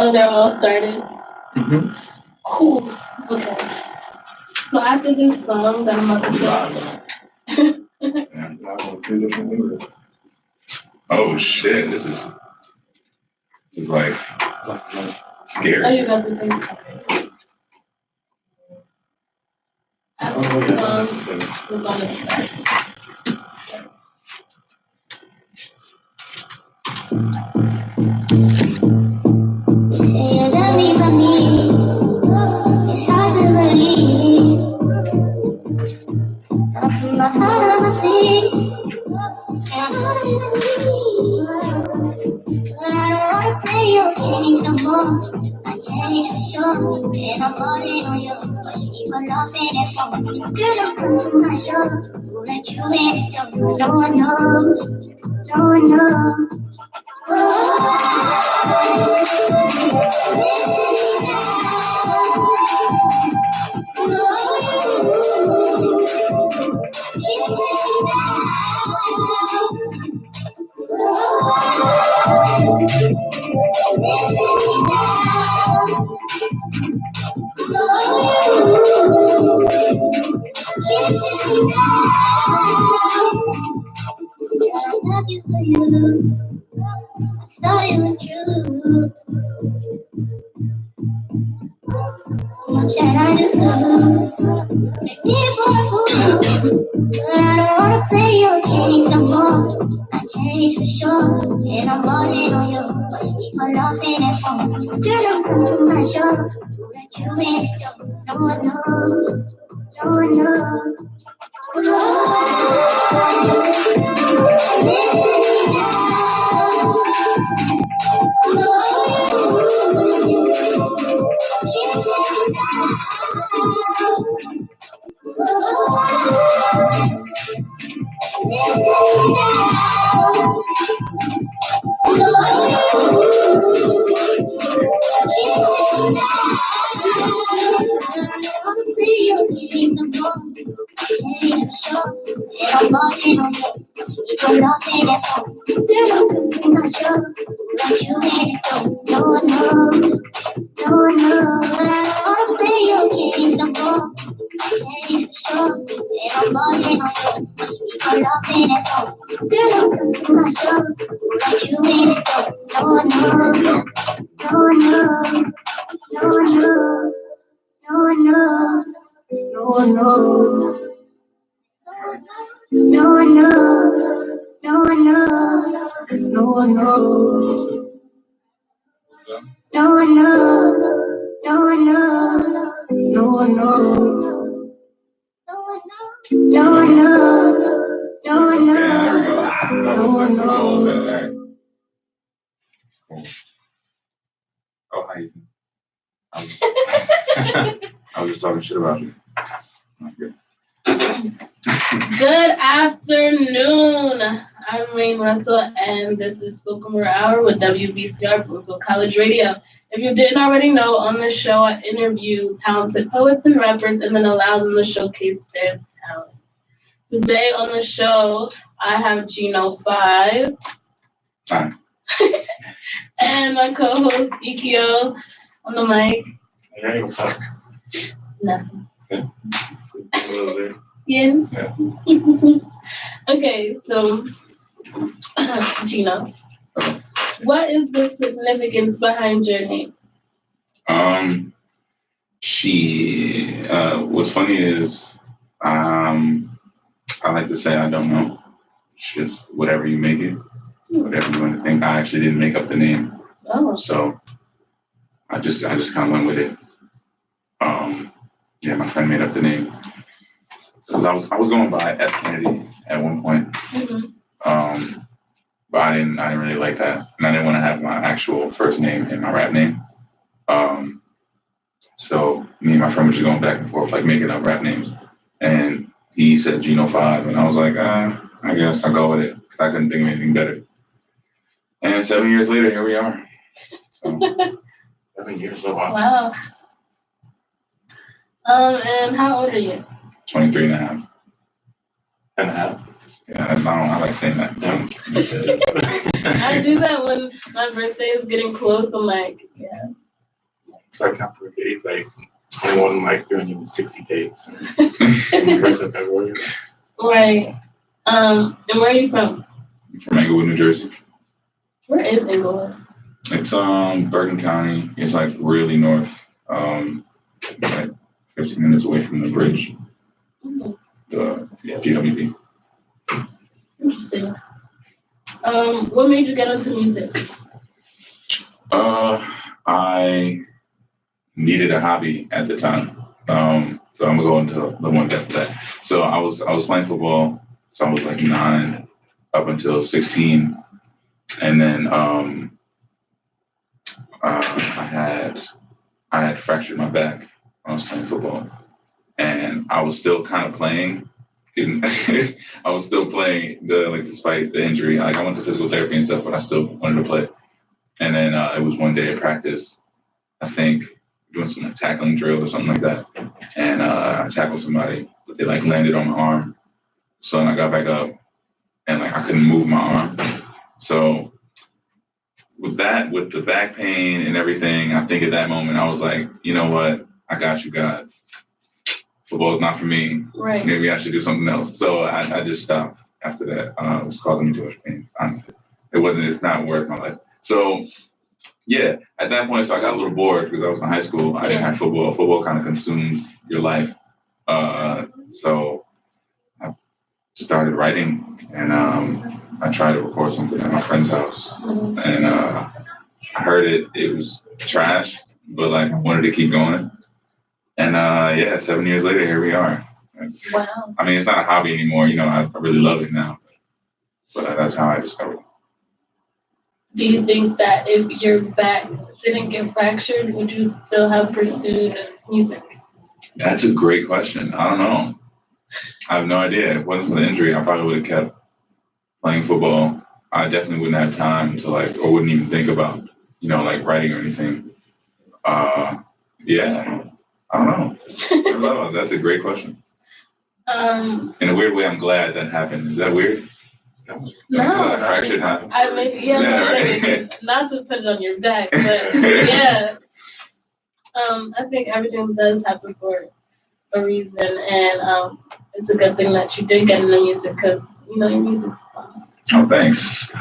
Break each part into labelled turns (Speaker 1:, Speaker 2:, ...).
Speaker 1: Oh, they're all started?
Speaker 2: Mm-hmm.
Speaker 1: Cool. Okay. So after this song that I'm about to play.
Speaker 2: Oh shit, this is like scary.
Speaker 1: Oh, you got the thing. After the song, we're gonna start.
Speaker 3: You say you love me for me. It's hard to believe. I put my heart on my sleeve. And I'm not even leave. But I don't wanna play your games no more. I change for sure. And I'm falling on you. But people laughing at phone. Girl, don't come to my show. Who let you in the door? No one knows. No one knows. I thought it was true. Much that I do. Make me for a fool. But I don't wanna play your games no more. I changed for sure. And I'm balling on you. But people laughing at phone. Girl, don't come to my show. Who let you in the door? No one knows. No one knows.
Speaker 2: Oh, how you I was just talking shit about you. Okay.
Speaker 1: Good afternoon. I'm Rain Russell, and this is Spoken Word Hour with WBCR Brooklyn College Radio. If you didn't already know, on this show I interview talented poets and rappers and then allow them to showcase their talent. Today on the show, I have Geno 5.
Speaker 2: Hi.
Speaker 1: And my co-host Ikio on the mic.
Speaker 2: Hey, what's up?
Speaker 1: Nothing.
Speaker 2: Okay.
Speaker 1: Yeah.
Speaker 2: Yeah.
Speaker 1: Okay, so Geno, what is the significance behind your name?
Speaker 2: What's funny is, I like to say I don't know. It's just whatever you make it, whatever you want to think. I actually didn't make up the name.
Speaker 1: Oh.
Speaker 2: So I just kind of went with it. Yeah, my friend made up the name. Cause I was going by F Kennedy at one point.
Speaker 1: Mm-hmm.
Speaker 2: But I didn't really like that, and I didn't want to have my actual first name in my rap name. So me and my friend were just going back and forth, like making up rap names, and he said Geno 5, and I was like, I guess I'll go with it because I couldn't think of anything better. And 7 years later, here we are. So, 7 years, so
Speaker 1: wow. And how old are you?
Speaker 2: 23 and a half. And a half? Yeah, I like saying that.
Speaker 1: I do that when my birthday is getting close. I'm like, yeah.
Speaker 4: So I count for days, like 21, like 360 days. The rest of February.
Speaker 1: Right. And where are you from?
Speaker 2: I'm from Englewood, New Jersey.
Speaker 1: Where is Englewood?
Speaker 2: It's Bergen County. It's like really north. Like 15 minutes away from the bridge.
Speaker 1: Mm-hmm.
Speaker 2: The GWP.
Speaker 1: Interesting. What made you get into music?
Speaker 2: I needed a hobby at the time. So I'm gonna go into a little more depth of that. So I was playing football. So I was like 9 up until 16, and then I had fractured my back when I was playing football, and I was still kind of playing. I was still playing despite the injury. Like I went to physical therapy and stuff, but I still wanted to play. And then it was one day at practice, I think doing some tackling drill or something like that, and I tackled somebody, but they landed on my arm. So then I got back up, and I couldn't move my arm. So with the back pain and everything, I think at that moment I was like, you know what, I got you, God. Football is not for me.
Speaker 1: Right.
Speaker 2: Maybe I should do something else. So I just stopped after that. It was causing me too much pain, honestly. It's not worth my life. So yeah, at that point, so I got a little bored because I was in high school. I didn't have football. Football kind of consumes your life. So I started writing, and I tried to record something at my friend's house. And I heard it was trash, but I wanted to keep going. And 7 years later, here we are.
Speaker 1: Wow.
Speaker 2: I mean, it's not a hobby anymore. I really love it now. But that's how I discovered it.
Speaker 1: Do you think that if your back didn't get fractured, would you still have pursued music?
Speaker 2: That's a great question. I don't know. I have no idea. If it wasn't for the injury, I probably would have kept playing football. I definitely wouldn't have time to or wouldn't even think about, writing or anything. Yeah, I don't know. I don't know. That's a great question. In a weird way, I'm glad that happened. Is that weird?
Speaker 1: No.
Speaker 2: Fractured happened.
Speaker 1: Right. Not to put it on your back, but yeah. I think everything does happen for a reason, and it's a good thing that you did get into music because your music's fun.
Speaker 2: Oh, thanks.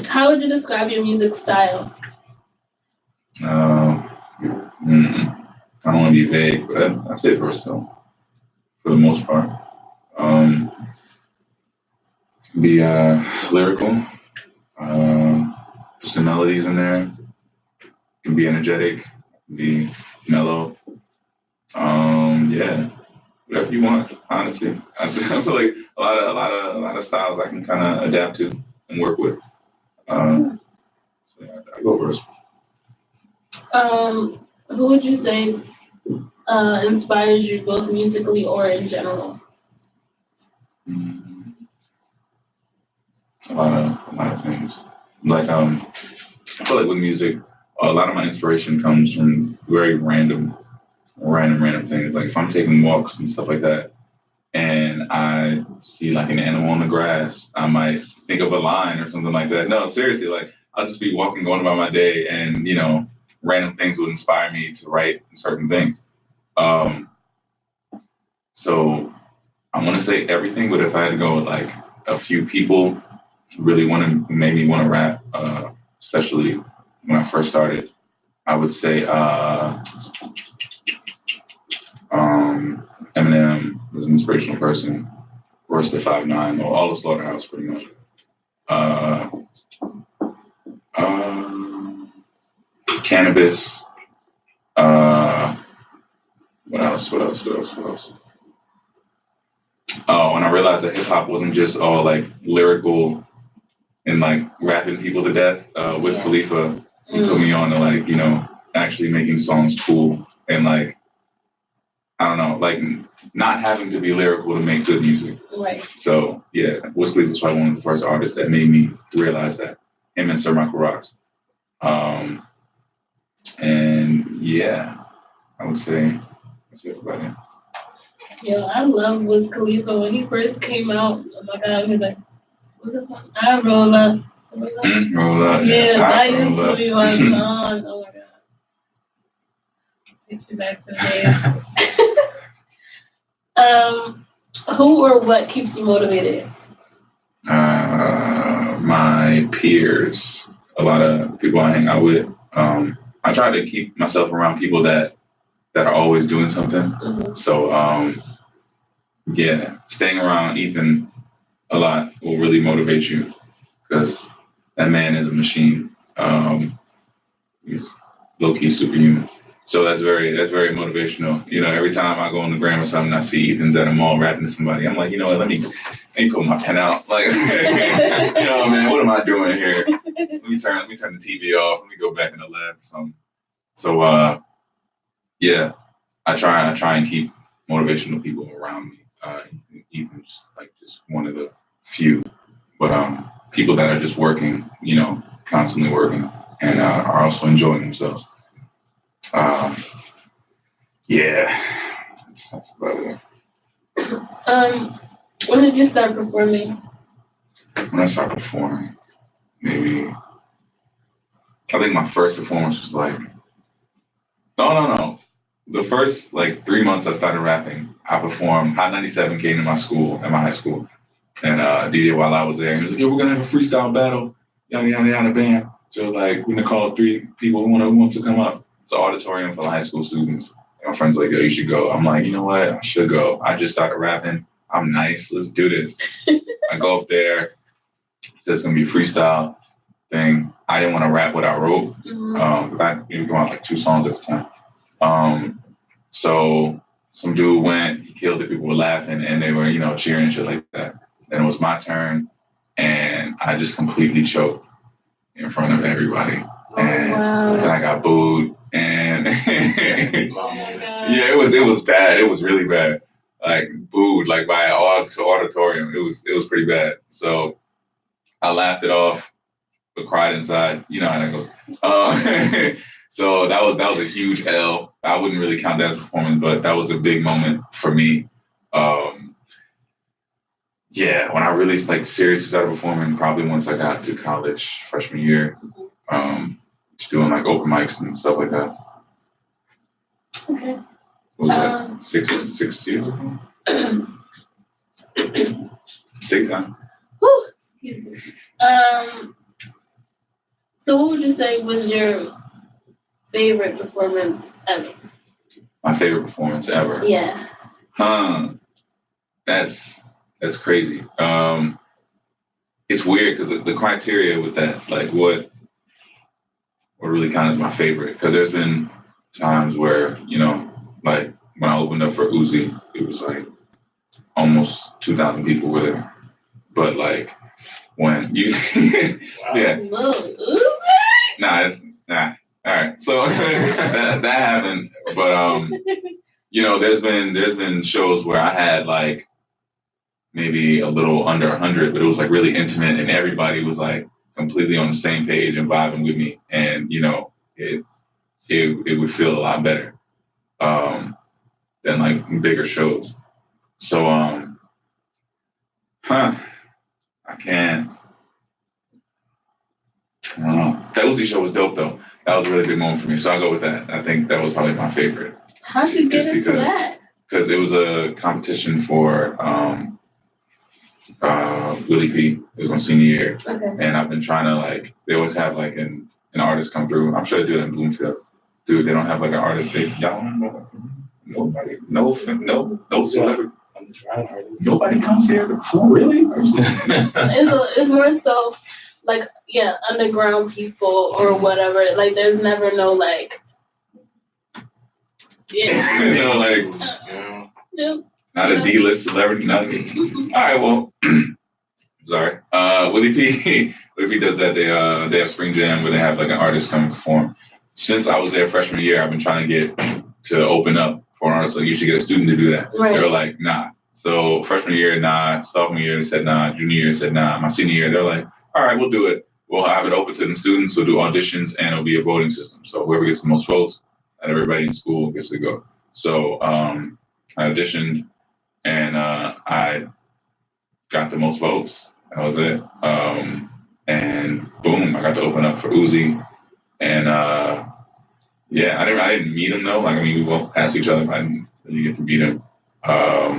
Speaker 1: How would you describe your music style?
Speaker 2: I don't want to be vague, but I'd say versatile for the most part. Be lyrical, put some melodies in there. Can be energetic, be mellow. Whatever you want. Honestly, I feel like a lot of styles I can kind of adapt to and work with. I go first.
Speaker 1: Who would you say inspires you both musically or in general?
Speaker 2: A lot of things. I feel like with music, a lot of my inspiration comes from very random things. Like if I'm taking walks and stuff like that, and I see an animal in the grass, I might think of a line or something like that. No, seriously, I'll just be walking, going about my day, and random things would inspire me to write certain things. So I want to say everything, but if I had to go with a few people who really made me want to rap, especially when I first started, I would say Eminem was an inspirational person. Royce the 5'9", or all the Slaughterhouse, pretty much. Cannabis. What else? Oh, and I realized that hip hop wasn't just all lyrical and rapping people to death. Wiz Khalifa, he put me on to actually making songs cool and I don't know, not having to be lyrical to make good music.
Speaker 1: Right.
Speaker 2: So yeah, Wiz Khalifa was probably one of the first artists that made me realize that. Him and Sir Michael Rocks. And yeah, I would say that's about it.
Speaker 1: Yo, I love Wiz Khalifa when he first came out. Oh my god, he was like, what's that song? I roll up. Something like that.
Speaker 2: Roll up.
Speaker 1: Yeah,
Speaker 2: I
Speaker 1: that used
Speaker 2: roll
Speaker 1: to be my song. Oh my god. Takes me back to the days. Who or what keeps you motivated?
Speaker 2: My peers, a lot of people I hang out with. I try to keep myself around people that are always doing something.
Speaker 1: Mhm.
Speaker 2: So yeah, staying around Ethan a lot will really motivate you because that man is a machine. He's low key superhuman. So that's very motivational. You know, every time I go on the gram or something, I see Ethan's at a mall rapping to somebody. I'm like, you know what? Let me pull my pen out. Like, you know, man, what am I doing here? Let me turn the TV off. Let me go back in the lab or something. So yeah, I try and keep motivational people around me. Ethan's like just one of the few, but people that are just working, you know, constantly working and are also enjoying themselves. Um, yeah, that's about it.
Speaker 1: When did you start performing?
Speaker 2: When I started performing, maybe I think my first performance was like no. The first like 3 months I started rapping, I performed. Hot 97 came to my school, at my high school, and DJ while I was there, he was like, "Yo, we're gonna have a freestyle battle, yada yada yada, bam." So like, we're gonna call up 3 people who want to come up. It's an auditorium for high school students. And my friend's like, "Yo, you should go." I'm like, you know what? I should go. I just started rapping. I'm nice. Let's do this. I go up there. So it's gonna be a freestyle thing. I didn't want to rap what I wrote. I we were on like 2 songs at the time. So some dude went, he killed it. People were laughing and they were, you know, cheering and shit like that. Then it was my turn, and I just completely choked in front of everybody, and I got booed. And yeah, it was bad. It was really bad. Like booed, like by an auditorium. It was pretty bad. So I laughed it off, but cried inside. You know how that goes. So that was a huge L. I wouldn't really count that as performance, but that was a big moment for me. Um, yeah, when I really like seriously started performing, probably once I got to college, freshman year, just doing like open mics and stuff like that.
Speaker 1: Okay.
Speaker 2: What was that? 6 years ago? Big time.
Speaker 1: Whew, excuse me. So what would you say was your favorite performance ever?
Speaker 2: My favorite performance ever.
Speaker 1: Yeah.
Speaker 2: That's crazy. It's weird because the criteria with that, like what really counts as my favorite, because there's been times where, you know, like when I opened up for Uzi, it was like almost 2,000 people were there. But like when you, yeah, nah. All right, so that happened, but you know, there's been shows where I had like maybe a little under 100, but it was like really intimate, and everybody was like completely on the same page and vibing with me, and you know, it would feel a lot better than like bigger shows. So I can't. I don't know. That Uzi show was dope though. That was a really big moment for me. So I'll go with that. I think that was probably my favorite.
Speaker 1: How'd you get into that?
Speaker 2: Because it was a competition for Willie P. It was my senior year.
Speaker 1: Okay.
Speaker 2: And I've been trying to like, they always have like an artist come through. I'm sure they do that in Bloomfield. Dude, they don't have like an artist. Y'all don't know. Nobody. No celebrity. Nobody comes here to perform, really?
Speaker 1: It's more so like, yeah, underground people or whatever. Like, there's never no like, yeah.
Speaker 2: You know, like,
Speaker 1: Nope.
Speaker 2: Not a D-list celebrity, nothing. All right, well, sorry. Willie P does that. They have Spring Jam where they have like an artist come and perform. Since I was there freshman year, I've been trying to get to open up for an artist. Like, you should get a student to do that.
Speaker 1: Right.
Speaker 2: They were like, nah. So freshman year, nah. Sophomore year, they said nah. Junior year, said nah. My senior year, they're like, all right, we'll do it. We'll have it open to the students. We'll do auditions, and it'll be a voting system. So whoever gets the most votes, and everybody in school gets to go. So I auditioned. and I got the most votes. That was it. And boom, I got to open up for Uzi. And yeah, I didn't meet him though. Like, I mean, we walked past each other, but I didn't really get to meet him. I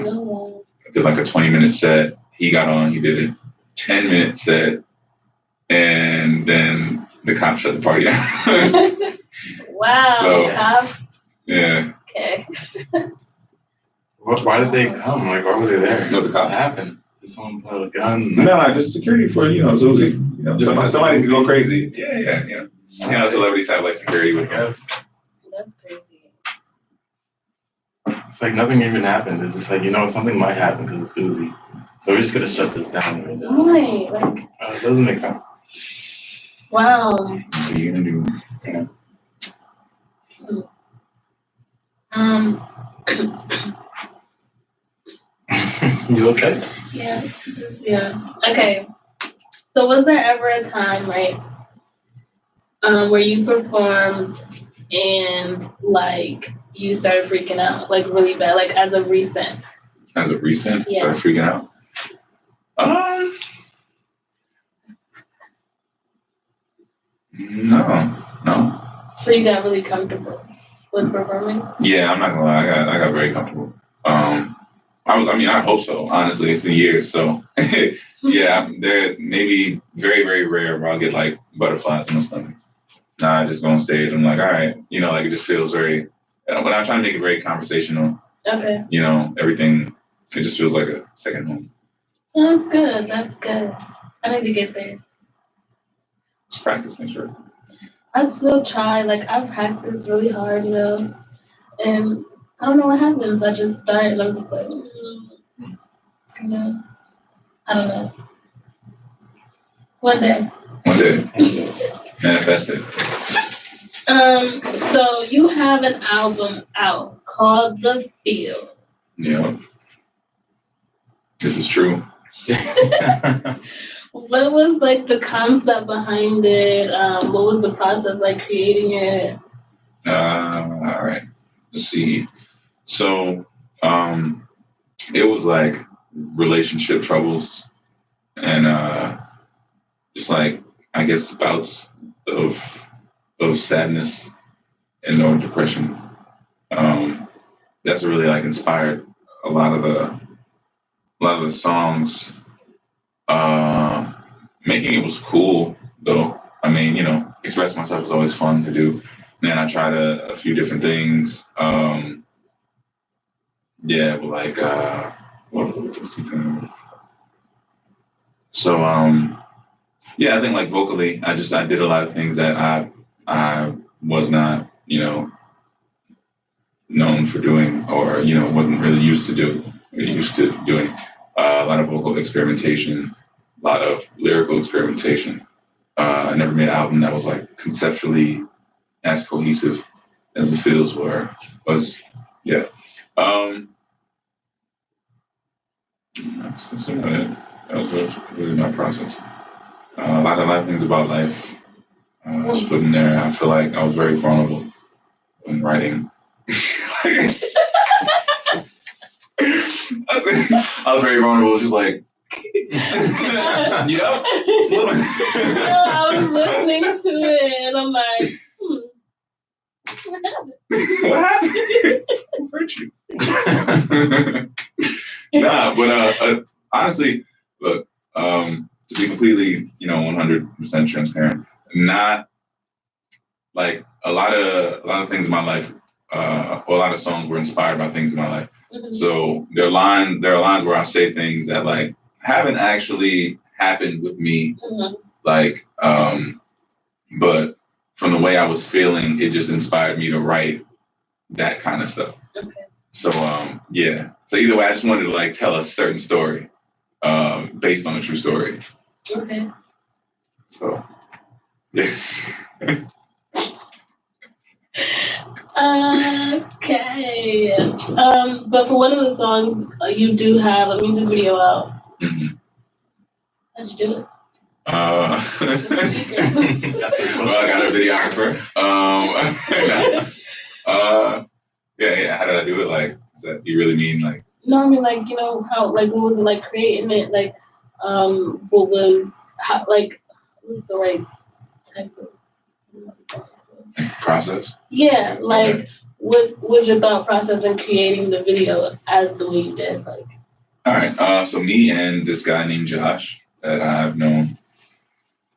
Speaker 2: did like a 20-minute set. He got on, he did a 10-minute set, and then the cops shut the party down.
Speaker 1: Wow,
Speaker 2: So,
Speaker 1: cops.
Speaker 2: Yeah.
Speaker 1: Okay.
Speaker 4: Why did they come? Like, why were they there?
Speaker 2: No, the
Speaker 4: What
Speaker 2: cops.
Speaker 4: happened? Did someone put a gun?
Speaker 2: No, just security for, Uzi. You know,
Speaker 4: Just
Speaker 2: somebody's going crazy. Yeah. You know, celebrities have like security with them.
Speaker 4: Yes.
Speaker 1: That's crazy.
Speaker 4: It's like nothing even happened. It's just like, something might happen because it's Uzi. So we're just going to shut this down right now.
Speaker 1: Right, like,
Speaker 4: It doesn't make sense.
Speaker 1: wow.
Speaker 2: What are you going to do?
Speaker 4: Yeah. You okay?
Speaker 1: Yeah. Okay. So was there ever a time, right, where you performed and like you started freaking out, like really bad, like as of recent?
Speaker 2: As of recent,
Speaker 1: Yeah.
Speaker 2: started freaking out. No.
Speaker 1: So you got really comfortable with performing?
Speaker 2: Yeah, I'm not gonna lie. I got very comfortable. I hope so. Honestly, it's been years, so yeah. There maybe very, very rare where I'll get like butterflies in my stomach. Nah, I just go on stage. I'm like, all right, like it just feels very. When I try to make it very conversational,
Speaker 1: Okay.
Speaker 2: Everything. It just feels like a second home.
Speaker 1: That's good. That's good. I need to get there.
Speaker 2: Just practice, make sure.
Speaker 1: I still try. Like I practice really hard, and I don't know what happens. I just start and I'm just like, I don't know. One day.
Speaker 2: Manifest it.
Speaker 1: So you have an album out called The Field.
Speaker 2: Yeah. This is true.
Speaker 1: What was like the concept behind it? What was the process like creating it?
Speaker 2: All right. Let's see. So, it was like relationship troubles and just like I guess bouts of sadness and/or depression. That's really like inspired a lot of the songs. Making it was cool though. I mean, expressing myself is always fun to do. Then I tried a few different things. Yeah, but like so yeah, I think like vocally, I did a lot of things that I was not, known for doing or wasn't really used to doing. A lot of vocal experimentation, a lot of lyrical experimentation. I never made an album that was like conceptually as cohesive as the feels was. Yeah. That's about it. That was really my process. A lot of things about life was put in there. I feel like I was very vulnerable when writing. I was very vulnerable. She was like, yep.
Speaker 1: No, I was listening to it and I'm like, what happened?
Speaker 2: What happened? Nah, but honestly, look, to be completely, 100% transparent, not like a lot of things in my life, or a lot of songs were inspired by things in my life. Mm-hmm. So there are lines where I say things that like haven't actually happened with me, mm-hmm. like, but from the way I was feeling, it just inspired me to write that kind of stuff. Okay. So yeah. So either way, I just wanted to like tell a certain story, based on a true story. Okay. So yeah.
Speaker 1: Okay. But for one of the songs, you do have a music video out. Mm-hmm. How'd you do it?
Speaker 2: Well, I got a videographer. Yeah. How did I do it? Like, do you really mean like?
Speaker 1: No, I mean like how like what was it like creating it like what was how like what's the right type of
Speaker 2: Process.
Speaker 1: yeah like
Speaker 2: Okay.
Speaker 1: what was your thought process in creating the video as the way you did like
Speaker 2: All right. So me and this guy named Josh that I've known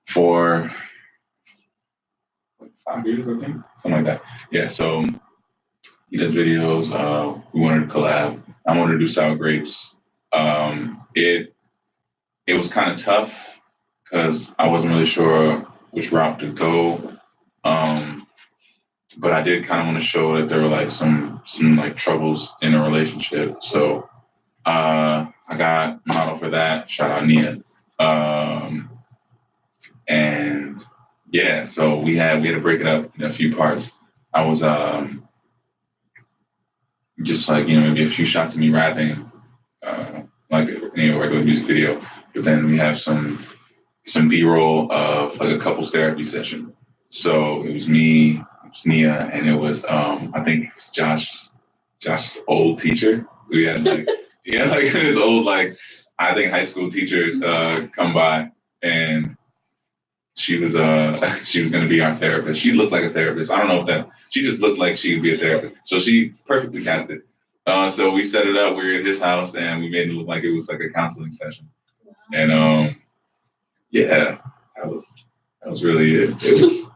Speaker 2: for like 5 years, I think, something like that. Yeah. So he does videos. We wanted to collab. I wanted to do sour grapes. It was kind of tough because I wasn't really sure which route to go. Um, but I did kind of want to show that there were like some like troubles in a relationship. So I got model for that. Shout out Nia. And yeah, so we had to break it up in a few parts. I was just like maybe a few shots of me rapping, like regular music video. But then we have some B-roll of like a couples therapy session. So it was me, it was Nia, and it was I think it was Josh's old teacher. We had like like his old like I think high school teacher come by, and she was gonna be our therapist. She looked like a therapist. I don't know if that she just looked like she would be a therapist. So she perfectly cast it. So we set it up. We were at his house, and we made it look like it was like a counseling session. And yeah, that was really it.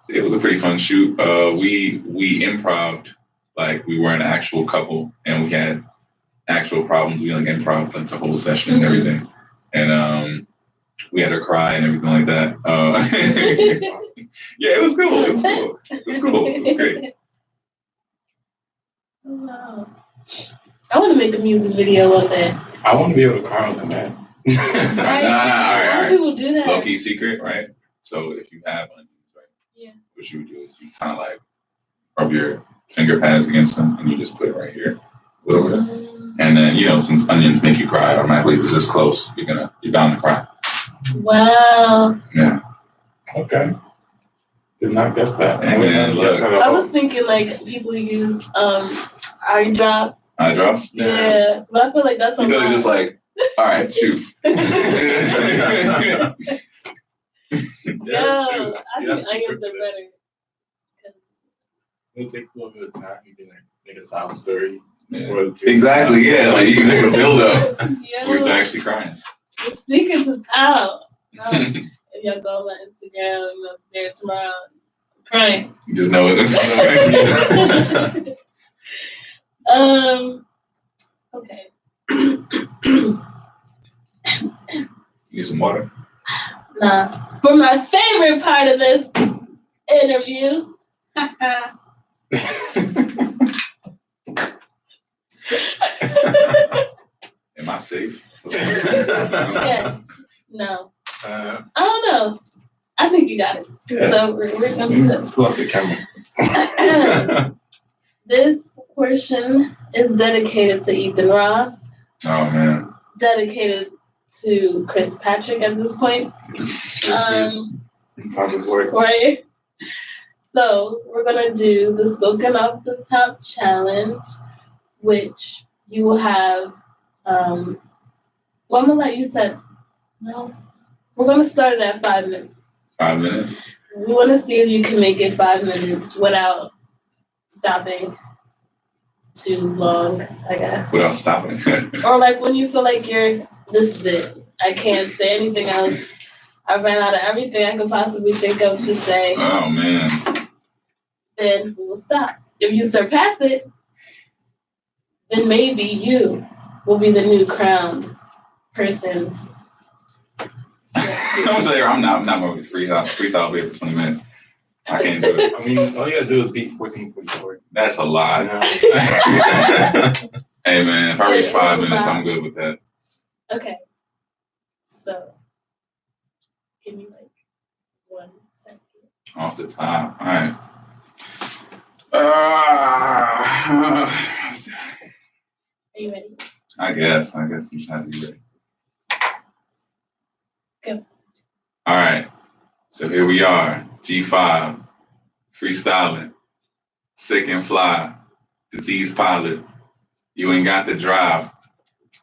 Speaker 2: It was a pretty fun shoot. We improv'd like we were an actual couple, and we had actual problems. We like improv like the whole session and everything, and we had her cry and everything like that. Yeah, it was cool. It was cool. It was cool. It was great.
Speaker 1: Oh, wow. I want to make a music video one day.
Speaker 4: I want to be able to cry on command.
Speaker 1: Right. Most people do that.
Speaker 2: Low key secret, right? So if you have onions, right?
Speaker 1: Yeah.
Speaker 2: What you would do is you kind of like rub your finger pads against them, and you just put it right here, a little bit. And then since onions make you cry automatically, if it's this close, you're bound to cry.
Speaker 1: Wow.
Speaker 2: Yeah.
Speaker 4: Okay. Did not guess that.
Speaker 2: And look,
Speaker 1: I was thinking like people use eye drops.
Speaker 2: Eye drops?
Speaker 1: Yeah. But I feel like that's
Speaker 2: you just like, all right, shoot.
Speaker 1: Yeah,
Speaker 2: That's true.
Speaker 1: I think onions are better.
Speaker 4: It takes a little bit of time. You can make a sound story.
Speaker 2: Yeah. Exactly, yeah. Like you can make a build up.
Speaker 1: Yeah.
Speaker 2: Where's actually crying?
Speaker 1: The secret is out. If y'all go on my Instagram, it's there tomorrow. I'm crying.
Speaker 2: You just know it.
Speaker 1: Okay.
Speaker 2: You need some water?
Speaker 1: Nah. For my favorite part of this interview.
Speaker 2: Am I safe?
Speaker 1: Yes. No. I don't know. I think you got it.
Speaker 4: Yeah.
Speaker 1: So we're gonna do this.
Speaker 4: Pull up the camera.
Speaker 1: This portion is dedicated to Ethan Ross.
Speaker 2: Oh man.
Speaker 1: Dedicated to Chris Patrick at this point. Right. So we're gonna do the spoken off the top challenge, which you will have. Well, I'm gonna let you set. No, we're gonna start it at 5 minutes.
Speaker 2: 5 minutes.
Speaker 1: We want to see if you can make it 5 minutes without stopping too long, I guess.
Speaker 2: Without stopping.
Speaker 1: Or like when you feel like this is it. I can't say anything else. I ran out of everything I could possibly think of to say.
Speaker 2: Oh man.
Speaker 1: Then we will stop. If you surpass it, then maybe you will be the new crowned person.
Speaker 2: I'm gonna tell you, I'm not gonna freestyle here for 20 minutes. I can't do it.
Speaker 4: I mean, all you gotta do is beat 1444.
Speaker 2: That's a lie. Hey man, if I reach 5 minutes, I'm good with that.
Speaker 1: Okay. So, give me like 1 second.
Speaker 2: Off the top. All right.
Speaker 1: Are you ready?
Speaker 2: I guess you just have to be ready.
Speaker 1: Go.
Speaker 2: All right. So here we are. G5. Freestyling. Sick and fly. Disease pilot. You ain't got the drive.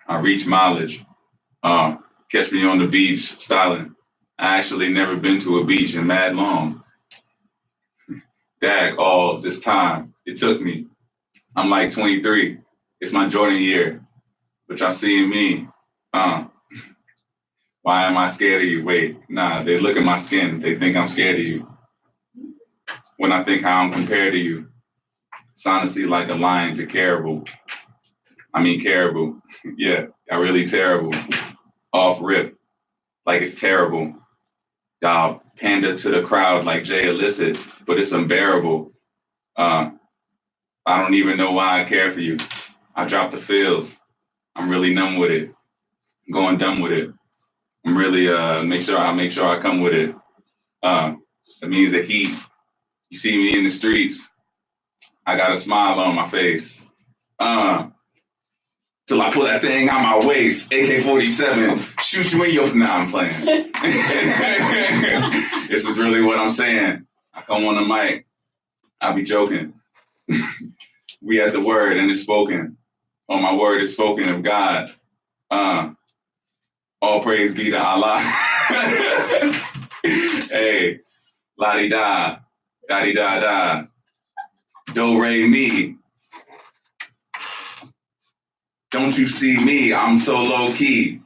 Speaker 2: I reach mileage. Catch me on the beach styling. I actually never been to a beach in mad long. Dag, all this time it took me. I'm like 23. It's my Jordan year, but y'all seeing me. Uh, why am I scared of you? Wait, nah, they look at my skin. They think I'm scared of you. When I think how I'm compared to you, it's honestly like a lion to caribou. I mean, caribou. Yeah, I really terrible. Off rip, like it's terrible. Y'all pander to the crowd like Jay Illicit, but it's unbearable. Uh, I don't even know why I care for you. I drop the feels. I'm really numb with it. I'm going dumb with it. I'm really make sure I come with it. It means the heat. You see me in the streets. I got a smile on my face. Till I pull that thing out my waist, AK-47, shoot you in your. Nah, I'm playing. This is really what I'm saying. I come on the mic. I be joking. We had the word and it's spoken. Oh, my word is spoken of God. All praise be to Allah. Hey, la-di-da, da-di-da-da. Do, re, mi. Don't you see me? I'm so low key.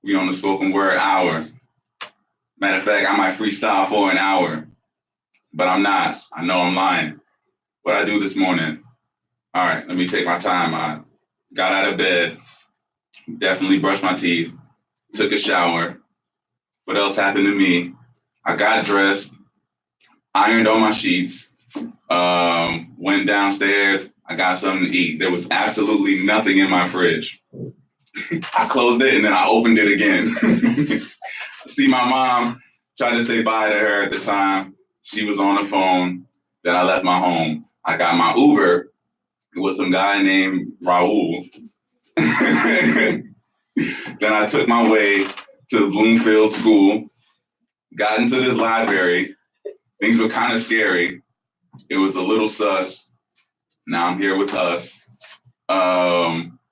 Speaker 2: We on the spoken word hour. Matter of fact, I might freestyle for an hour, but I'm not. I know I'm lying. What I do this morning? All right, let me take my time. I got out of bed, definitely brushed my teeth, took a shower. What else happened to me? I got dressed, ironed all my sheets, went downstairs. I got something to eat. There was absolutely nothing in my fridge. I closed it and then I opened it again. See my mom, tried to say bye to her at the time. She was on the phone. Then I left my home. I got my Uber. It was some guy named Raul. Then I took my way to the Bloomfield School, got into this library. Things were kind of scary. It was a little sus. Now I'm here with us.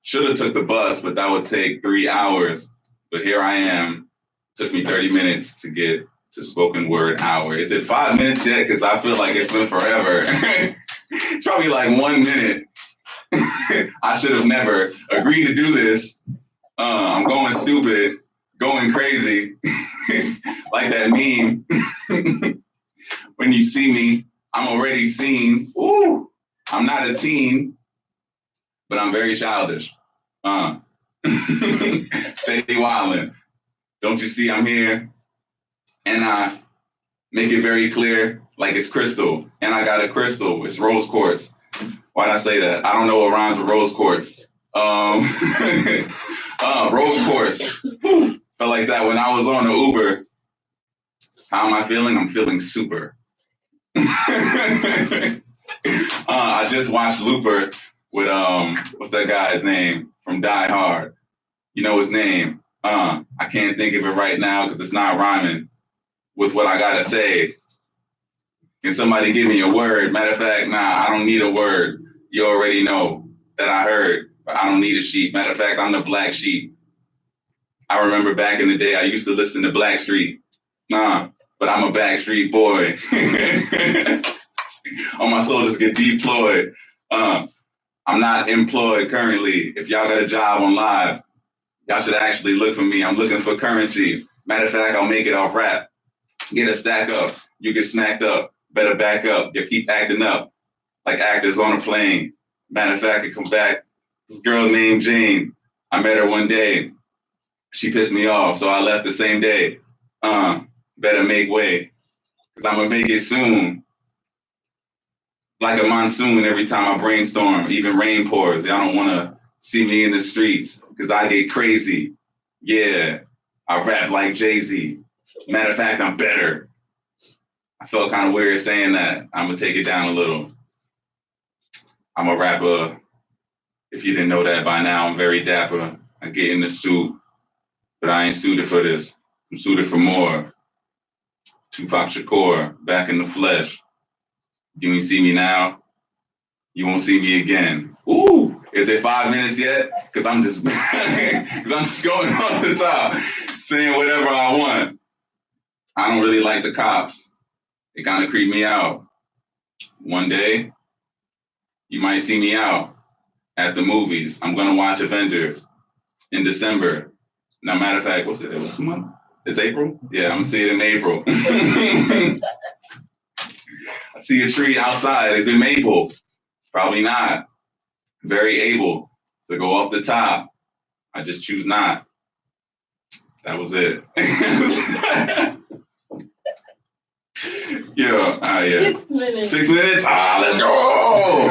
Speaker 2: Should have took the bus, but that would take 3 hours. But here I am. Took me 30 minutes to get to spoken word hour. Is it 5 minutes yet? Because I feel like it's been forever. It's probably like 1 minute. I should have never agreed to do this. I'm going stupid, going crazy. Like that meme. When you see me, I'm already seen. Ooh, I'm not a teen, but I'm very childish. Steady wildin'. Don't you see I'm here? And I make it very clear, like it's crystal. And I got a crystal. It's rose quartz. Why'd I say that? I don't know what rhymes with rose quartz. Rose quartz. Felt like that when I was on the Uber. How am I feeling? I'm feeling super. I just watched Looper with what's that guy's name from Die Hard? You know his name. I can't think of it right now because it's not rhyming with what I gotta say. Can somebody give me a word? Matter of fact, nah, I don't need a word. You already know that I heard, but I don't need a sheep. Matter of fact, I'm the black sheep. I remember back in the day, I used to listen to Blackstreet. But I'm a Backstreet boy. All my soldiers get deployed. I'm not employed currently. If y'all got a job on live, y'all should actually look for me. I'm looking for currency. Matter of fact, I'll make it off rap. Get a stack up. You get smacked up. Better back up. You keep acting up like actors on a plane. Matter of fact, I come back. This girl named Jane. I met her one day. She pissed me off, so I left the same day. Better make way, because I'm going to make it soon. Like a monsoon every time I brainstorm, even rain pours. Y'all don't want to see me in the streets, because I get crazy. Yeah, I rap like Jay-Z. Matter of fact, I'm better. I felt kind of weird saying that. I'm going to take it down a little. I'm a rapper. If you didn't know that by now, I'm very dapper. I get in the suit, but I ain't suited for this. I'm suited for more. Tupac Shakur, back in the flesh. You ain't see me now, you won't see me again. Ooh, Is it 5 minutes yet? Because I'm just going off the top, saying whatever I want. I don't really like the cops. It kind of creeped me out. One day, you might see me out at the movies. I'm gonna watch Avengers in December. Now, matter of fact, what's the month? It's April? Yeah, I'm gonna see it in April. I see a tree outside. Is it maple? Probably not. Very able to go off the top. I just choose not. That was it. Yeah.
Speaker 1: 6 minutes.
Speaker 2: 6 minutes? Let's go!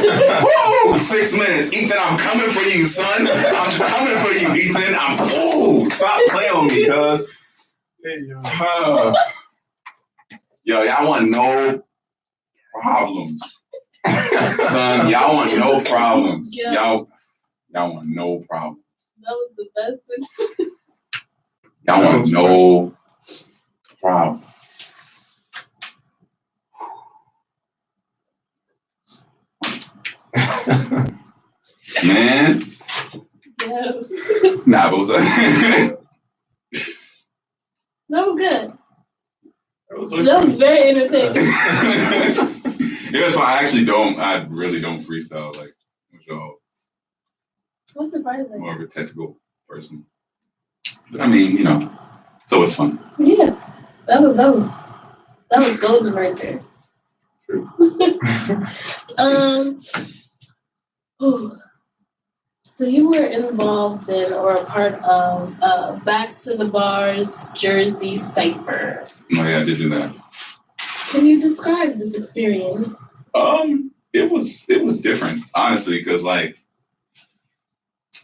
Speaker 2: Woo! 6 minutes. Ethan, I'm coming for you, son. I'm coming for you, Ethan. Stop playing with me, cuz. Yo, y'all want no problems. Son, y'all want no problems.
Speaker 1: Yeah.
Speaker 2: Y'all want no problems.
Speaker 1: That was the best.
Speaker 2: Y'all want no problem. Man.
Speaker 1: Yes.
Speaker 2: Nah, but was that?
Speaker 1: That was good.
Speaker 2: That
Speaker 1: was very entertaining.
Speaker 2: Yeah, so I really don't freestyle like y'all.
Speaker 1: What's surprising?
Speaker 2: More of a technical person. But I mean, it's always fun.
Speaker 1: Yeah. That was golden right there.
Speaker 2: True.
Speaker 1: So you were involved in or a part of Back to the Bars Jersey Cypher.
Speaker 2: Oh yeah, I did do that.
Speaker 1: Can you describe this experience?
Speaker 2: It was different, honestly, because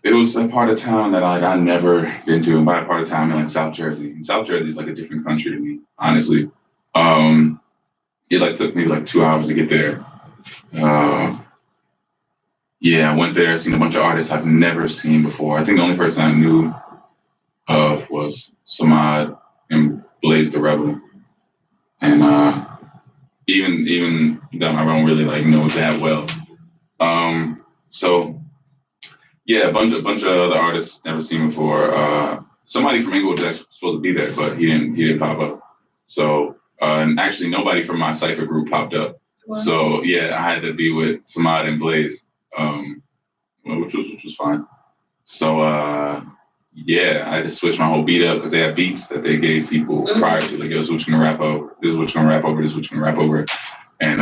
Speaker 2: it was a part of town that I never been to, and by a part of town I mean South Jersey. And South Jersey is like a different country to me, honestly. It took me 2 hours to get there. Yeah, I went there, seen a bunch of artists I've never seen before. I think the only person I knew of was Samad and Blaze the Rebel. And even them I don't really know that well. So yeah, a bunch of other artists never seen before. Somebody from Inglewood was actually supposed to be there, but he didn't pop up. So and actually nobody from my Cypher group popped up. Wow. So yeah, I had to be with Samad and Blaze. Which was fine. So yeah, I had to switch my whole beat up because they have beats that they gave people prior to yo, this is what you're gonna rap over, this is what you're gonna rap over, this is what you're gonna rap over. And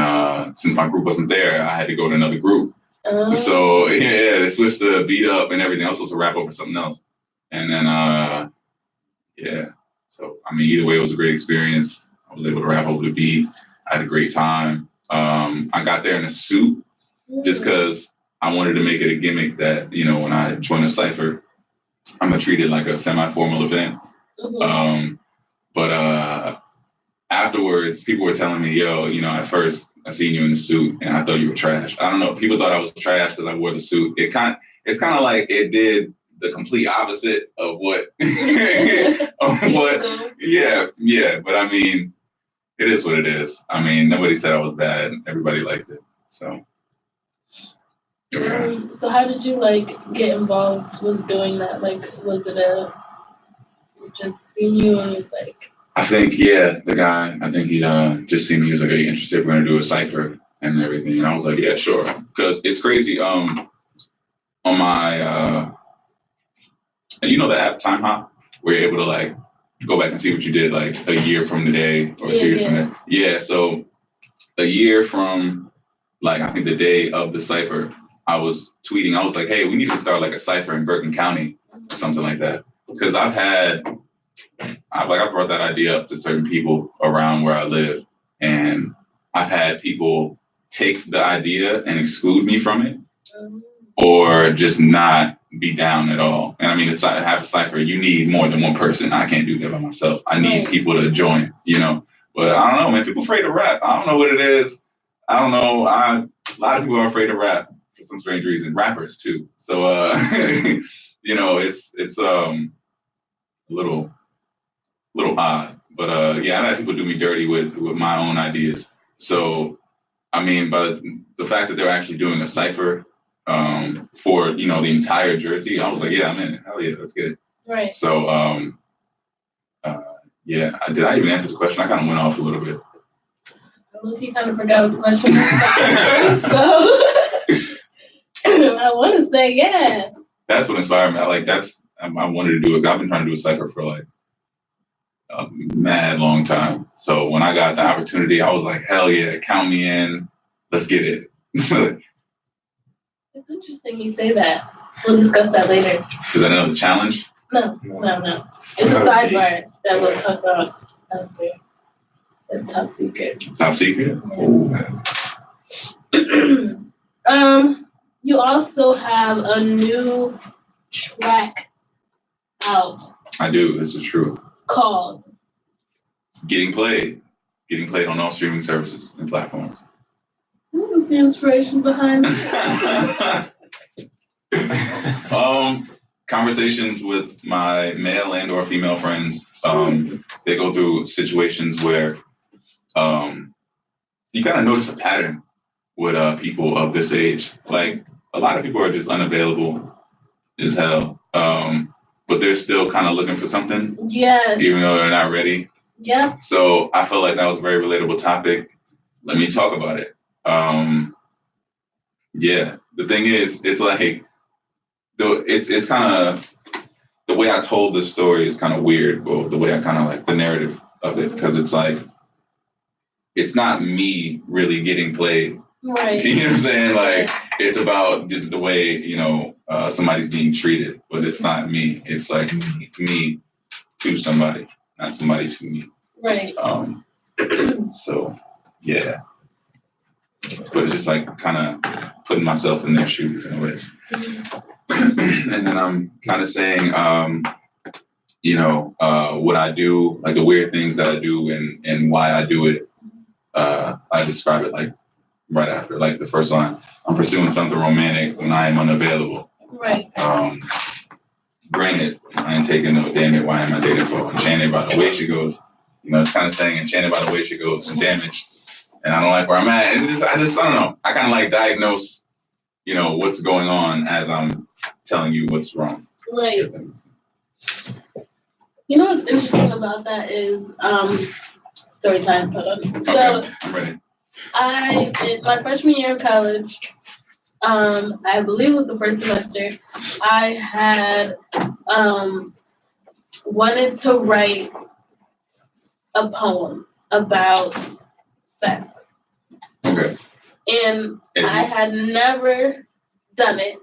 Speaker 2: since my group wasn't there, I had to go to another group. So yeah, they switched the beat up and everything. I was supposed to rap over something else. And then yeah. So I mean either way it was a great experience. I was able to rap over the beat. I had a great time. I got there in a suit just because I wanted to make it a gimmick that, when I join a Cypher, I'm gonna treat it like a semi-formal event. But afterwards, people were telling me, yo, at first I seen you in the suit and I thought you were trash. I don't know. People thought I was trash because I wore the suit. It's kind of like it did the complete opposite of what, yeah. But I mean, it is what it is. I mean, nobody said I was bad. Everybody liked it. So.
Speaker 1: So how did you get involved with doing that? Was it just seeing you and it's
Speaker 2: I think the guy. I think he just seen me. He was like, "Are you interested? We're gonna do a Cypher and everything." And I was like, "Yeah, sure." Because it's crazy. On my the app Time Hop, where you're able to go back and see what you did a year from today or 2 years from today. Yeah. So a year from I think the day of the Cypher. I was tweeting, I was like, hey, we need to start a Cypher in Bergen County, or something like that. Because I brought that idea up to certain people around where I live. And I've had people take the idea and exclude me from it or just not be down at all. And I mean, to have a Cypher, you need more than one person. I can't do that by myself. I need people to join, But I don't know, man, people afraid to rap. I don't know what it is. I don't know. A lot of people are afraid to rap. For some strange reason, rappers too. So it's a little odd. But yeah, I've had people do me dirty with my own ideas. So I mean, but the fact that they're actually doing a Cypher for, the entire jersey, I was like, yeah, I'm in it. Hell yeah, let's get it.
Speaker 1: Right.
Speaker 2: So, yeah, did I even answer the question? I kind of went off a little bit.
Speaker 1: Lucy kind of forgot what the question was. So I want to say, yeah.
Speaker 2: That's what inspired me. I wanted to do it. I've been trying to do a cipher for like a mad long time. So when I got the opportunity, I was like, hell yeah, count me in. Let's get it.
Speaker 1: It's interesting you say that. We'll discuss that later.
Speaker 2: Is that another challenge?
Speaker 1: No. It's a sidebar that we'll talk about elsewhere. It's top secret.
Speaker 2: Top secret?
Speaker 1: Yeah. You also have a new track out.
Speaker 2: I do. This is true.
Speaker 1: Called
Speaker 2: Getting Played on all streaming services and platforms.
Speaker 1: What was the inspiration behind
Speaker 2: it? Conversations with my male and or female friends. They go through situations where you kind of notice a pattern with people of this age. Like a lot of people are just unavailable as hell, but they're still kind of looking for something.
Speaker 1: Yes.
Speaker 2: Even though they're not ready.
Speaker 1: Yeah.
Speaker 2: So I felt like that was a very relatable topic. Let me talk about it. Yeah, the thing is, it's like, it's kind of, the way I told this story is kind of weird, but the way I kind of like the narrative of it, because it's like, it's not me really getting played.
Speaker 1: Right.
Speaker 2: You know what I'm saying? Like, it's about the way, somebody's being treated, but it's not me. It's like me to somebody, not somebody to me.
Speaker 1: Right.
Speaker 2: So, yeah. But it's just like kind of putting myself in their shoes in a way. And then I'm kind of saying, what I do, like the weird things that I do and why I do it. I describe it like right after, like the first line. I'm pursuing something romantic when I am unavailable.
Speaker 1: Right.
Speaker 2: Granted, I ain't taking no damn it, why am I dating for? Enchanted by the way she goes. It's kind of saying enchanted by the way she goes and damage. And I don't like where I'm at. And I don't know. I kind of like diagnose, what's going on as I'm telling you what's wrong.
Speaker 1: Right. You know what's interesting about that is story time. Hold on.
Speaker 2: Okay,
Speaker 1: So
Speaker 2: I'm ready.
Speaker 1: in my freshman year of college, I believe it was the first semester, I had wanted to write a poem about sex.
Speaker 2: Okay.
Speaker 1: And I had never done it.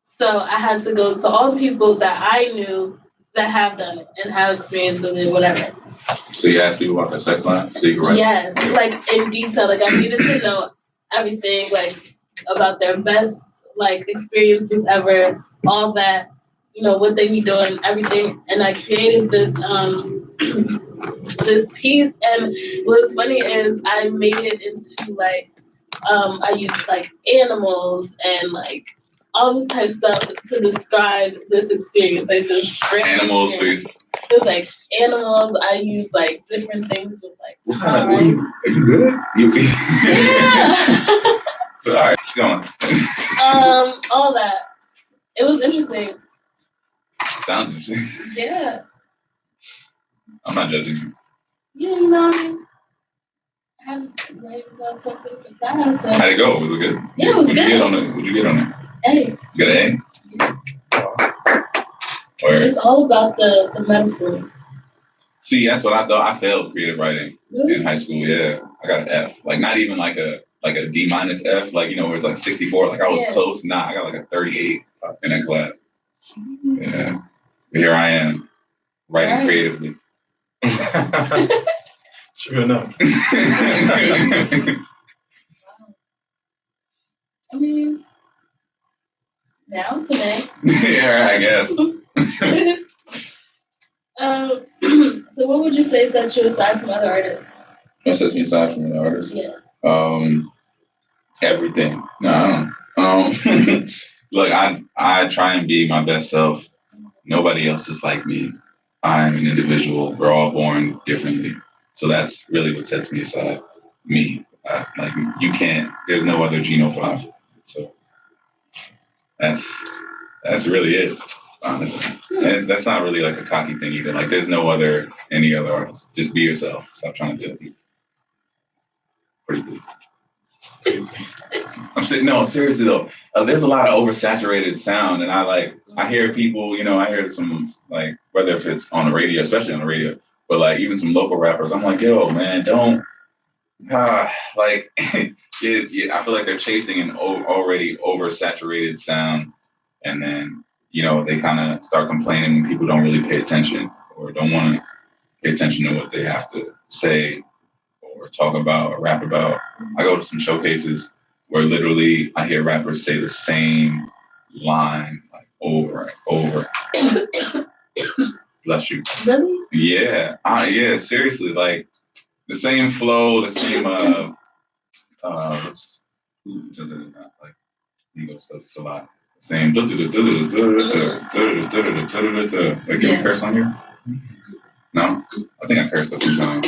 Speaker 1: So I had to go to all the people that I knew that have done it and have experience with it, whatever.
Speaker 2: So you asked people about their sex life so you can write?
Speaker 1: Yes, like in detail. Like I needed to know everything, like about their best experiences ever, all that, what they be doing, everything. And I created this this piece, and what's funny is I made it into I used animals and all this type of stuff to describe this experience. Like this
Speaker 2: animals, please.
Speaker 1: It was animals. I used different things with
Speaker 2: are you good?
Speaker 1: Yeah.
Speaker 2: All right, go on.
Speaker 1: All that. It was interesting.
Speaker 2: Sounds interesting.
Speaker 1: Yeah.
Speaker 2: I'm not judging you.
Speaker 1: Yeah, I had to write about something for that. So.
Speaker 2: How'd it go? Was it good?
Speaker 1: Yeah, it was good.
Speaker 2: What'd you get on it?
Speaker 1: A.
Speaker 2: You got an A? Where?
Speaker 1: It's all about the metaphors.
Speaker 2: See, that's what I thought. I failed creative writing in high school. Yeah, I got an F. Not even like a D- F. Where it's 64. I was close. Nah, I got a 38 in that class. Yeah. But here I am, writing creatively.
Speaker 4: Sure enough.
Speaker 1: I mean, now today.
Speaker 2: Yeah, I guess.
Speaker 1: So what would you say sets you aside from other artists?
Speaker 2: What sets me aside from other artists?
Speaker 1: Yeah.
Speaker 2: Everything. No, I don't. Look, I try and be my best self. Nobody else is like me. I'm an individual. We're all born differently. So that's really what sets me aside. Me. You can't. There's no other Geno 5. So That's really it, honestly. And that's not really like a cocky thing either. Like there's any other artist. Just be yourself. Stop trying to do it. Pretty please. I'm saying no, seriously though. There's a lot of oversaturated sound, and I hear people, I hear some like whether if it's on the radio, especially on the radio, but like even some local rappers. I'm like, yo, man, don't like. I feel like they're chasing an already oversaturated sound, and then they kind of start complaining when people don't really pay attention or don't want to pay attention to what they have to say or talk about or rap about. I go to some showcases where literally I hear rappers say the same line like over and over. Bless you.
Speaker 1: Really?
Speaker 2: Yeah. Yeah, seriously. Like the same flow, the same who does it not like Migos does this a lot. Same like can we curse on here? No? I think I cursed a few times.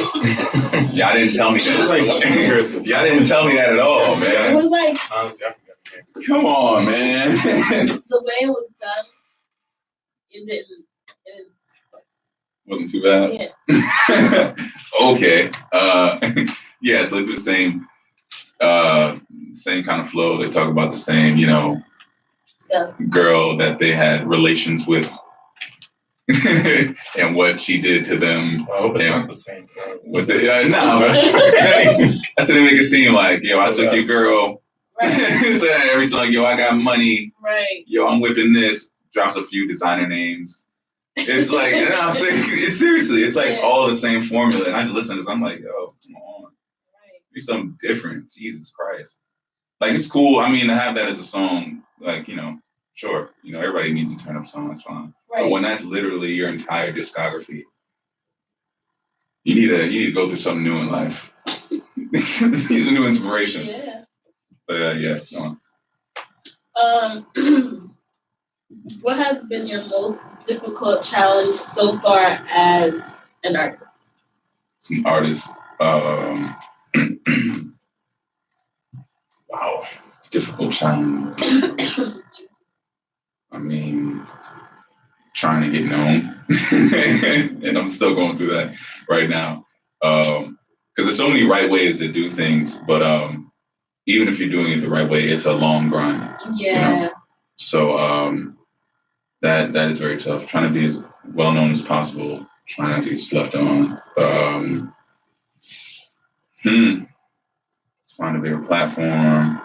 Speaker 2: Y'all didn't tell me that. Y'all didn't tell me that at all, man.
Speaker 1: It was like
Speaker 4: Honestly, I forgot.
Speaker 2: Come on, man.
Speaker 1: the way it was done, it didn't.
Speaker 2: Wasn't too bad.
Speaker 1: Yeah.
Speaker 2: Okay. Yeah, so it's the same kind of flow. They talk about the same, girl that they had relations with. And what she did to them.
Speaker 4: I hope it's not the same.
Speaker 2: No, that's what they make it seem like. Yo, I took your girl.
Speaker 1: Right.
Speaker 2: So every song, yo, I got money.
Speaker 1: Right.
Speaker 2: Yo, I'm whipping this. Drops a few designer names. It's like, seriously, it's like all the same formula. And I just listen to this. I'm like, yo, come on.
Speaker 1: Right.
Speaker 2: Do something different. Jesus Christ. Like, it's cool. I mean, to have that as a song, like, sure, everybody needs a turn up song. That's fine.
Speaker 1: Right.
Speaker 2: But when that's literally your entire discography, you need to go through something new in life. Need a new inspiration.
Speaker 1: Yeah.
Speaker 2: But yeah. Go
Speaker 1: on. What has been your most difficult challenge so far as an artist?
Speaker 2: Some artists. Wow, difficult challenge. I mean, trying to get known, and I'm still going through that right now. Because there's so many right ways to do things, but even if you're doing it the right way, it's a long grind.
Speaker 1: Yeah.
Speaker 2: So that is very tough. Trying to be as well known as possible, trying not to get slept on. Find a bigger platform.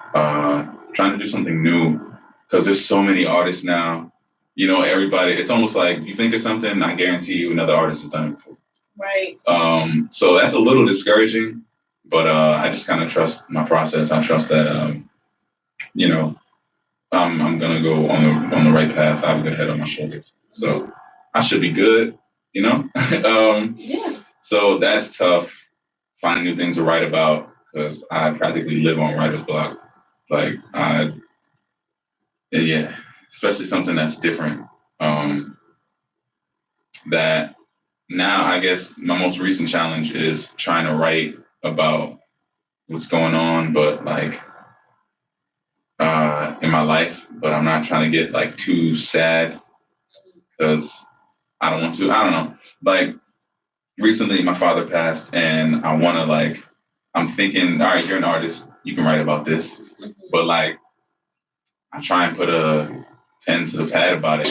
Speaker 2: Trying to do something new because there's so many artists now. Everybody. It's almost like you think of something, I guarantee you another artist has done it before.
Speaker 1: Right.
Speaker 2: So that's a little discouraging, but I just kind of trust my process. I trust that I'm gonna go on the right path. I have a good head on my shoulders, so I should be good.
Speaker 1: Yeah.
Speaker 2: So that's tough. Finding new things to write about because I practically live on writer's block. Like yeah, especially something that's different. That now I guess my most recent challenge is trying to write about what's going on, but like in my life, but I'm not trying to get like too sad because I don't want to. I don't know. Like recently, my father passed, and I want to I'm thinking, all right, you're an artist, you can write about this, but like I try and put a pen to the pad about it.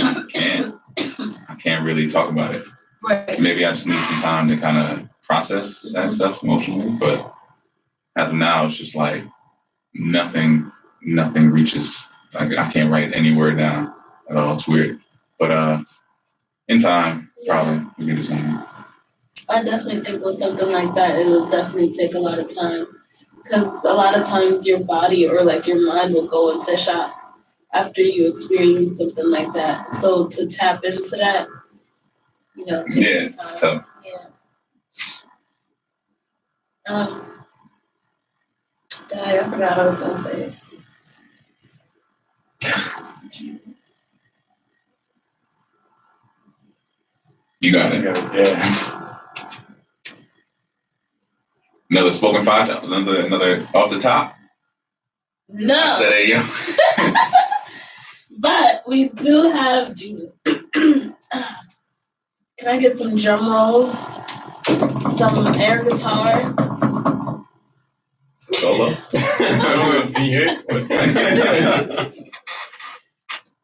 Speaker 2: I can't really talk about it.
Speaker 1: Right.
Speaker 2: Maybe I just need some time to kind of process that stuff emotionally. But as of now, it's just like nothing reaches. I can't write any word down at all. It's weird. But in time, probably we can do something.
Speaker 1: I definitely think with something like that, it will definitely take a lot of time. Because a lot of times your body or like your mind will go into shock after you experience something like that. So to tap into that,
Speaker 2: it's tough.
Speaker 1: Yeah. I forgot what I was gonna say.
Speaker 2: You got it.
Speaker 4: Yeah.
Speaker 2: Another spoken five. Another off the top.
Speaker 1: No.
Speaker 2: I said, hey, yo.
Speaker 1: But we do have Jesus. Can I get some drum rolls? Some air guitar?
Speaker 2: Solo?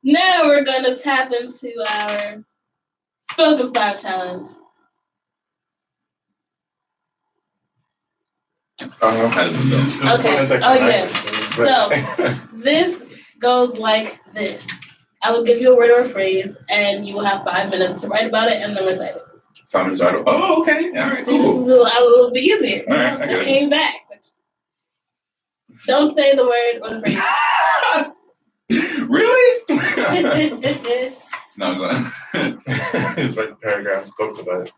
Speaker 1: Now we're gonna tap into our spoken flower challenge. Okay. Oh yeah. So this goes like this. I will give you a word or a phrase, and you will have 5 minutes to write about it and then recite it.
Speaker 2: 5 minutes right. Oh, okay. All right.
Speaker 1: See, this is a little bit easier.
Speaker 2: All right,
Speaker 1: I came back. Don't say the word or the phrase.
Speaker 2: Really? No, I'm sorry.
Speaker 4: It's writing paragraphs, books about it.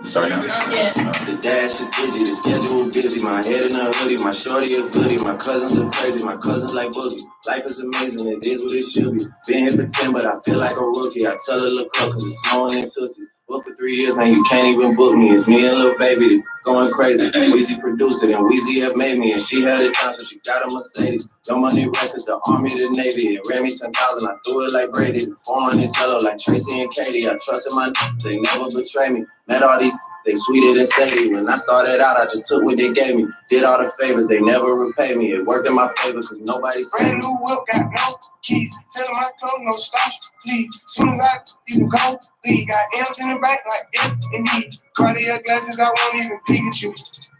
Speaker 2: Sorry now?
Speaker 1: Yeah.
Speaker 5: The dash is busy, the schedule busy. My head in a hoodie, my shorty a goodie. My cousins look crazy, my cousins like boogie. Life is amazing, it is what it should be. Been here for 10, but I feel like a rookie. I tell her look up, cause it's snowing in Tootsie. Booked for 3 years, man, you can't even book me. It's me and Lil Baby going crazy. Weezy produced it, and Weezy have made me. And she held it down, so she got a Mercedes. Young Money Records, the Army, the Navy. It ran me 10,000, I threw it like Brady. The phone is yellow like Tracy and Katie. I trusted my they never betray me. Met all these they sweeter than steady. When I started out, I just took what they gave me. Did all the favors, they never repay me. It worked in my favor, cause nobody said
Speaker 3: Brand new whip, got no keys. Tell them my clothes, no starch, please. Soon as I even go, leave. Got M's in the back, like yes, indeed. Cartier glasses, I won't even peek at you.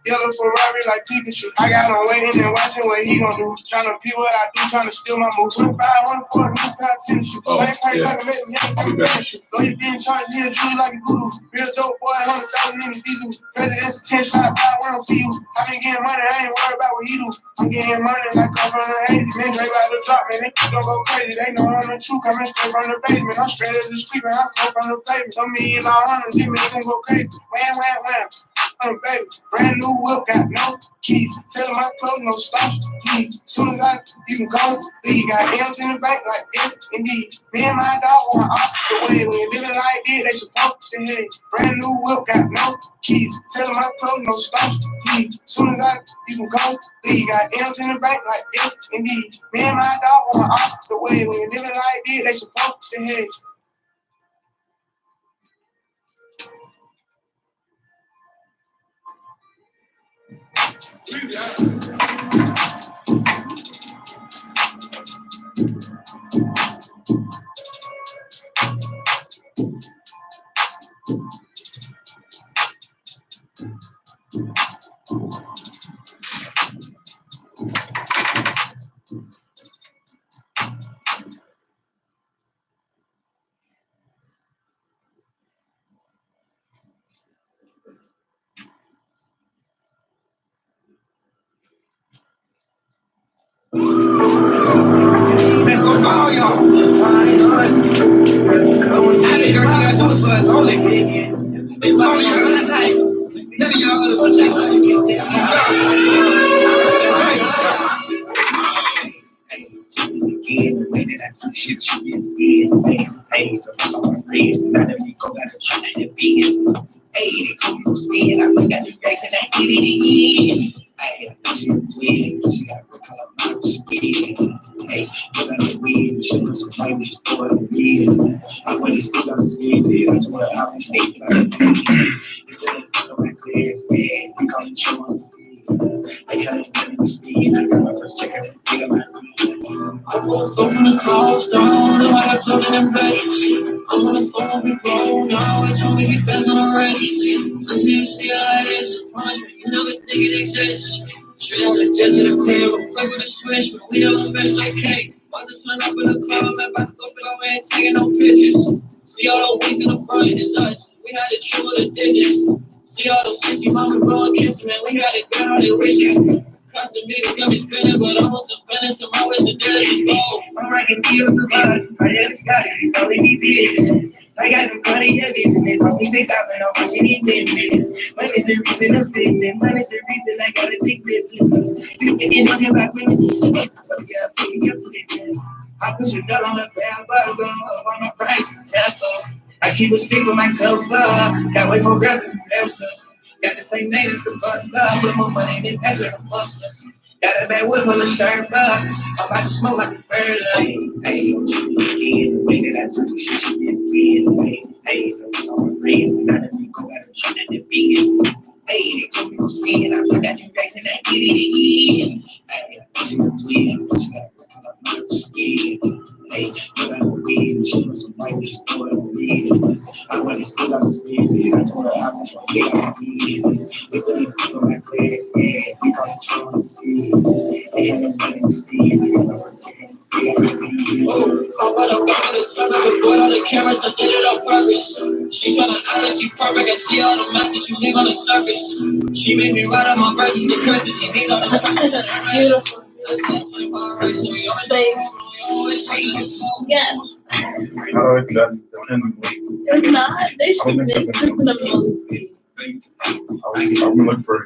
Speaker 3: Yellow Ferrari like Pikachu. I got him waiting and watching what he gon' do. Tryna pee what I do, tryna steal my move. 2500 for a new pair of tennis shoes. Same price, I can make them young,
Speaker 2: I'll be back.
Speaker 3: Though you being charged, he'll do like a voodoo. Real dope boy, 100,000 in the diesel. President's attention, I buy when I see you. I been getting money, I ain't worried about what he do. I'm getting money like I'm from the 80s. Man, Dre about to drop, man, they don't go crazy. They know I'm the truth, coming straight from the basement. I'm straight as a street, man, I come from the pavement. $1 million hundreds, give me, they gon' go crazy. Wham, wham, wham. Baby, brand new whip, got no keys. Tell them my clothes, no starch, please. Soon as I even go, leave. Got M's in the back, like yes, indeed. Me and my dog on off the way. When you living like this, they supposed to hit. Brand new whip, got no keys. Tell them my clothes, no starch, please. Soon as I even go, leave. Got M's in the back, like yes, indeed. Me and my dog on off the way. When you living like this, they supposed to hit.
Speaker 5: let's go all y'all. I think everything I do is for us only. It's all y'all. None of y'all other the way that I do shit, you can see it's pain. I'm crazy, now that we go back to try to be it. Hey, they told me to spin, I got the racks and I did it again. I had a she twin, she got red color mouth, she did. Hey, look at the weed, she looks so fine, she throw it in the weed. I went to school, I was scared, I told her I was naked, instead of looking like this, man, we call it choice. I had a money to speed, I got my first check every day of my weed. I want some from the coast down, I got something in Vegas. I want a song be blown now, I told me we fast on the radio. I see you see how it is, promise me you never think it exists. Straight out the jet to the crib, I'm quick with a switch, but we don't best like cake. Watch us turn up in the club, I'm about to go for the way, taking no pictures. See all the wings in the front, it's us, we had to triple the digits. See all those 60 mama blowing kisses, man, we got it good, how they wish it. Custom niggas got me spinning, but I'm also spending some more with the dealers is gold. I'm writing deals of us, I just got it, you know they need it. I got them Cartier vision, it cost me 6,000, how much you need it. Money's the reason I'm sitting, money's the reason I gotta take business. You can on your back when it's shit, so yeah, I'm taking your business. I push a dollar on the bell, but on my price, I keep a stick with my cover, got way more girls than ever. Got the same name as the butler, with more money than Ezra the butler. Got a bad whip on the shirt, but I'm about to smoke like a bird. Hey, the way that I do the shit, you can see it. Hey, all my friends, none of me go out and try to be it. Hey, they told me no sin. I got you guys in that idiot. Hey, pushing the twin, pushing that color, my skin. Hey, you got no weed, she was some white, just throw it on me. I went to school, I was stupid. I told her I was going to get on me. We put people in my class, yeah. We call it Tron and C. They had no money to speed. I got my first chance. My brother got me the turn up and put all the cameras, I did it on purpose. She tryna act like she perfect, I see all the mess that you leave on the surface. She made me write up my verses and curses, she made all the beautiful.
Speaker 1: Yes.
Speaker 4: No, that's
Speaker 1: It's not. They should make this in a movie.
Speaker 4: I'm looking for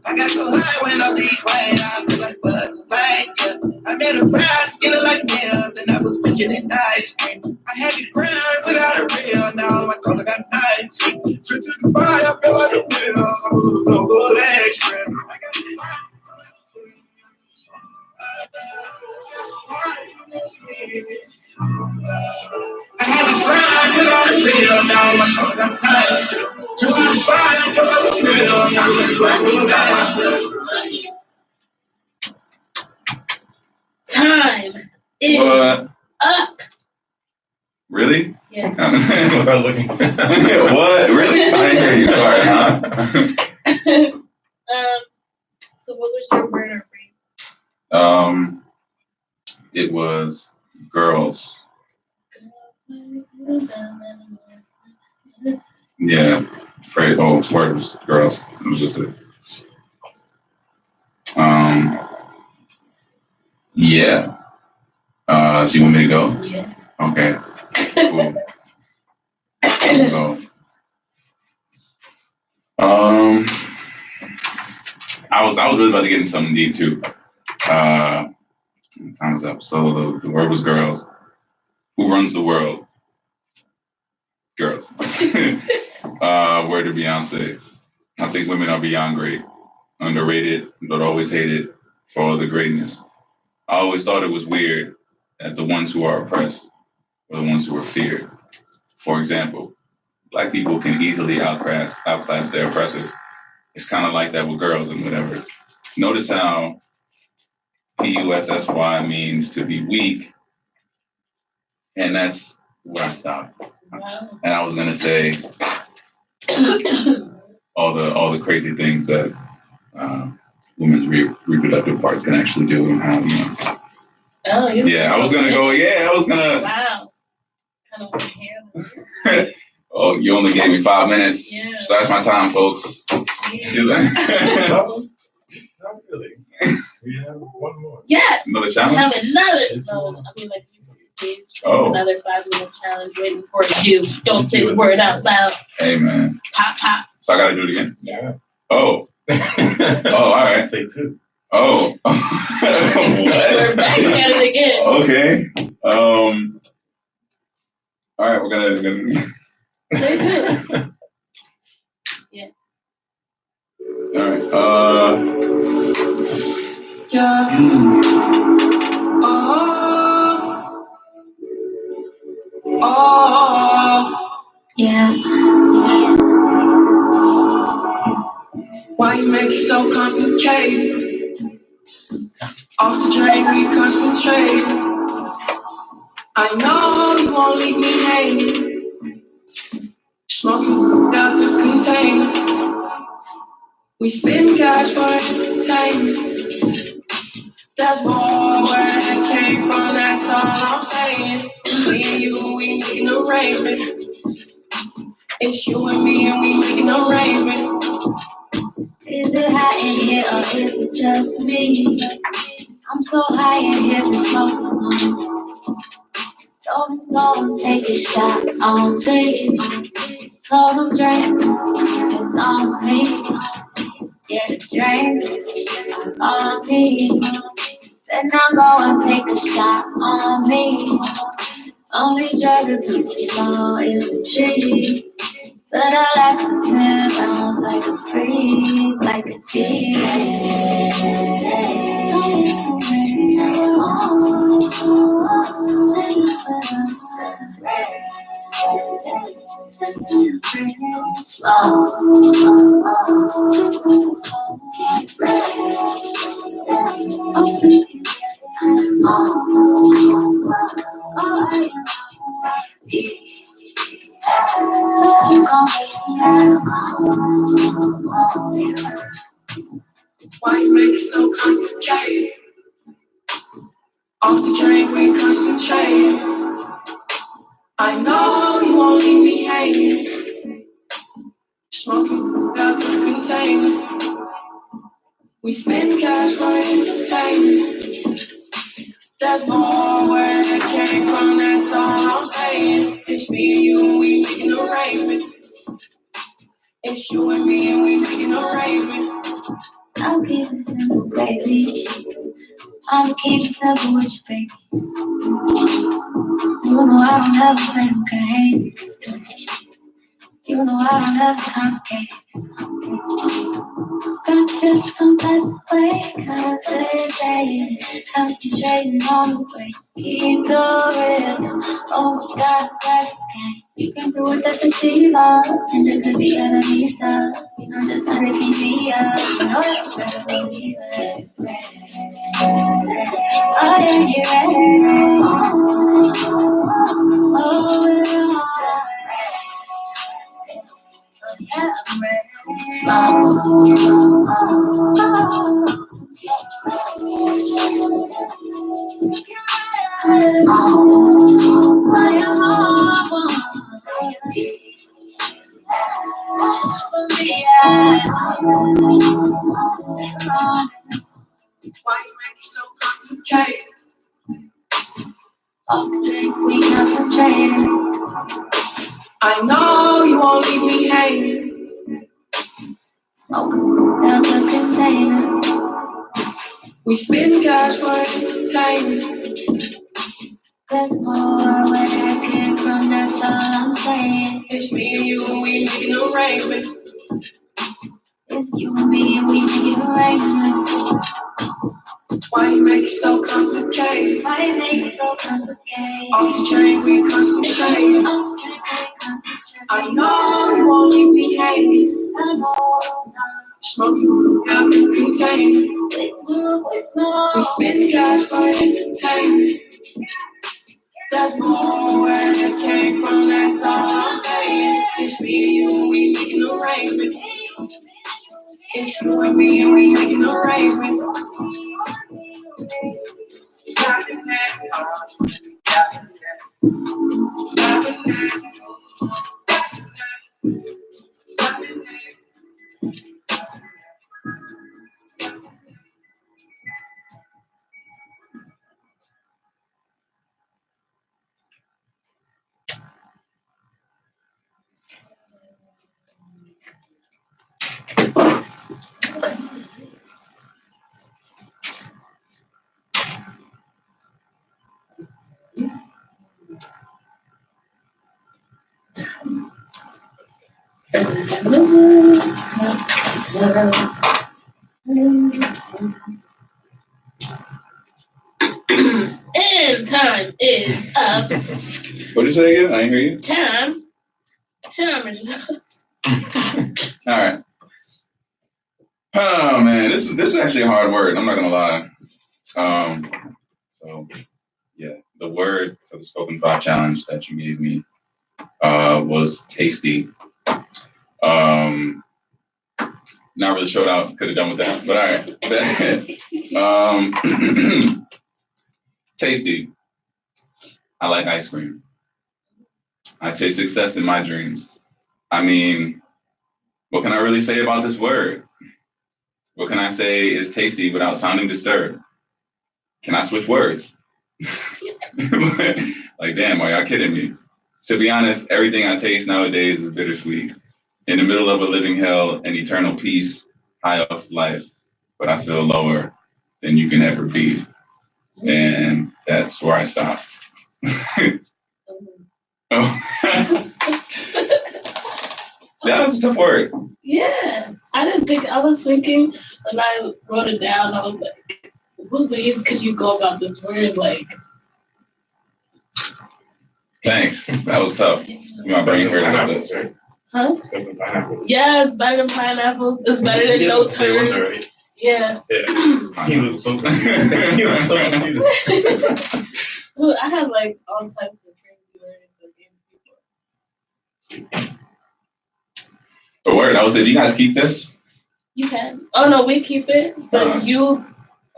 Speaker 5: I got so high when I leave right, I feel like buzz like I made a fry, skin like nails, and I was bitching in ice cream. I had to grind without a real, now my clothes I got knife. To the fire, I feel like a real, I'm a little extra. I had to grind without a real, now my clothes I got knife. To the fire, I feel like a real, I'm a little extra.
Speaker 1: Time is
Speaker 2: What?
Speaker 1: up.
Speaker 2: Really?
Speaker 1: Yeah.
Speaker 4: without looking.
Speaker 2: What? Really? I didn't hear you. Sorry, huh?
Speaker 1: So what was your word or phrase?
Speaker 2: It was girls. Yeah. Phrase. Oh, word was girls. It was just it. Yeah. So you want me to go?
Speaker 1: Yeah.
Speaker 2: Okay. Cool. I'll go. I was really about to get into something deep too. Time's up. So the word was girls. Who runs the world? Girls. Word to Beyonce. I think women are beyond great, underrated, but always hated for all the greatness. I always thought it was weird that the ones who are oppressed are the ones who are feared. For example, Black people can easily outclass their oppressors. It's kind of like that with girls and whatever. Notice how PUSSY means to be weak, and that's where I stopped.
Speaker 1: Wow.
Speaker 2: And I was gonna say all the crazy things that women's reproductive parts can actually do, and how
Speaker 1: Oh, you.
Speaker 2: Yeah, I was gonna go. Yeah, I was gonna.
Speaker 1: Wow. Kind of weird.
Speaker 2: Oh, you only gave me 5 minutes.
Speaker 1: Yeah.
Speaker 2: So that's my time, folks.
Speaker 1: Yeah.
Speaker 2: See that?
Speaker 4: Not really. We have one more.
Speaker 1: Yes.
Speaker 2: Another
Speaker 1: We
Speaker 2: challenge?
Speaker 1: have another. No, I mean, like, another 5-minute challenge waiting for you. Don't say the word out loud.
Speaker 2: Hey, man.
Speaker 1: Pop, pop.
Speaker 2: So I gotta do it again?
Speaker 4: Yeah.
Speaker 2: Oh. Oh, all right.
Speaker 4: Take two.
Speaker 2: Oh.
Speaker 1: We're back at it again.
Speaker 2: Okay. All right, we're gonna.
Speaker 1: Say two. Yeah.
Speaker 2: All right.
Speaker 5: Yeah. Yeah. Why you make it so complicated? Off the drain, we concentrate. I know you won't leave me hanging. Smoking out the container. We spend cash for entertainment. That's more where it came from, that's all I'm saying. Me and you, we making arrangements. It's you and me, and we making arrangements.
Speaker 3: Is it hot in here or is it just me? I'm so high in here, we smoking on this. Don't go and take a shot on me. Told them drinks, it's on me. Yeah, the drinks on me. Said now go and take a shot on me. Only drug that people saw is a tree. But I like to bounce like a freak, like a G. Don't be so
Speaker 5: Why you make it so complicated? Off the drink, we concentrate. I know you won't leave me hanging. Smoking out the container. We spend cash for entertainment. There's more where it came from, that's all I'm saying. It's me and you and we making arrangements. It's you and me and we making arrangements.
Speaker 3: I'll keep it simple, baby. I'ma keep it simple with you, baby. You know I don't ever play no games. You know I don't ever complicate it. Gonna feel some type of way, concentrating, concentrating on the way. Keep the rhythm. Oh my God, that's the game. You can do it, that's a diva, and it could be enemies up. You know just how they keep me up. You know you better believe it. Oh yeah, you ready? Oh, yeah, I'm ready.
Speaker 5: Why you make it so complicated?
Speaker 3: Off the drink, we concentrate.
Speaker 5: I know you won't leave me hanging.
Speaker 3: Smoke out the container.
Speaker 5: We spend cash for entertainment.
Speaker 3: There's more where that came from, that's all I'm saying.
Speaker 5: It's me and you and we making arrangements.
Speaker 3: It's you and me and we making arrangements.
Speaker 5: Why you make it so complicated?
Speaker 3: Why you make it so complicated?
Speaker 5: Off the train we concentrate.
Speaker 3: Off the drink, we concentrate.
Speaker 5: I know you won't leave me hanging.
Speaker 3: I know.
Speaker 5: Smoking out the container.
Speaker 3: We smoke.
Speaker 5: We spend cash for entertainment. There's more where it came from, that's all I'm saying. It's me and you and we making arrangements. It's you and me and we making arrangements.
Speaker 1: And time is up.
Speaker 2: What'd you say again? I didn't hear you.
Speaker 1: Time is up.
Speaker 2: All right. Oh man, this is actually a hard word. I'm not gonna lie. So yeah, the word for the Spoken 5 challenge that you gave me was tasty. Not really sure what I could have done with that, but all right. Tasty. I like ice cream. I taste success in my dreams. I mean, what can I really say about this word? What can I say is tasty without sounding disturbed? Can I switch words? Like, damn, are y'all kidding me? To be honest, everything I taste nowadays is bittersweet. In the middle of a living hell and eternal peace, high off life, but I feel lower than you can ever be. And that's where I stopped. Oh. That was a tough word.
Speaker 1: Yeah. I was thinking when I wrote it down, I was like, what ways can you go about this word? Like,
Speaker 2: Thanks. That was tough. My brain hurt a little bit.
Speaker 4: Right?
Speaker 1: huh?
Speaker 4: Better than pineapples.
Speaker 1: Yeah, it's better than pineapples. It's better than no
Speaker 4: Jay Wonder,
Speaker 1: turds.
Speaker 4: right?
Speaker 1: Yeah.
Speaker 4: Yeah. He was so confused. He was so confused.
Speaker 1: Dude, I have like all types of crazy words against people.
Speaker 2: A word. I was saying, do you guys keep this?
Speaker 1: You can. Oh no, we keep it, but
Speaker 2: Uh-huh.
Speaker 1: you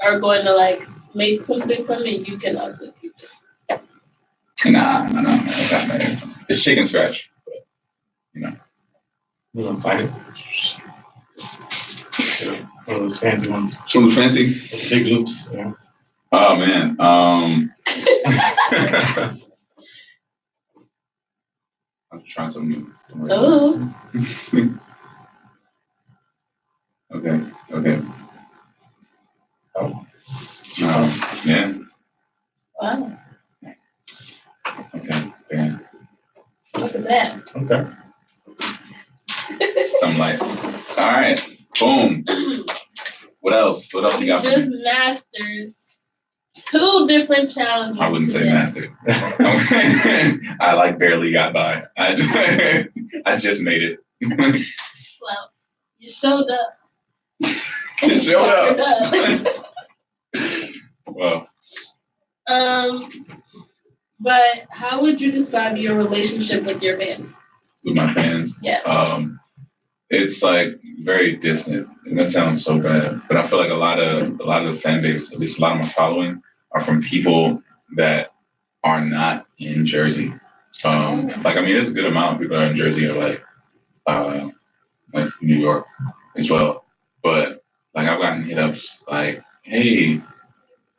Speaker 1: are going to like make something from it. You can also keep it.
Speaker 2: Nah. It's chicken scratch.
Speaker 4: You want to sign it? One of those fancy ones.
Speaker 2: Too fancy.
Speaker 4: With big loops. You know?
Speaker 2: Oh man. I'm trying something new.
Speaker 1: Oh.
Speaker 2: Okay.
Speaker 4: Oh.
Speaker 2: Yeah.
Speaker 1: Wow.
Speaker 2: Okay. Yeah.
Speaker 1: Look at that.
Speaker 4: Okay.
Speaker 2: Something like. All right. Boom. What else? What else you
Speaker 1: You
Speaker 2: got for
Speaker 1: just
Speaker 2: me?
Speaker 1: mastered 2 different challenges.
Speaker 2: I wouldn't say
Speaker 1: today.
Speaker 2: mastered. I like barely got by. I just made it.
Speaker 1: Well, you showed up.
Speaker 2: You showed up.
Speaker 1: up.
Speaker 2: Well,
Speaker 1: But how would you describe your relationship with your fans?
Speaker 2: with my fans,
Speaker 1: Yeah.
Speaker 2: it's like very distant, and that sounds so bad. But I feel like a lot of the fan base, at least a lot of my following, are from people that are not in Jersey. Like I mean, there's a good amount of people that are in Jersey or like New York as well. But like I've gotten hit ups like, hey,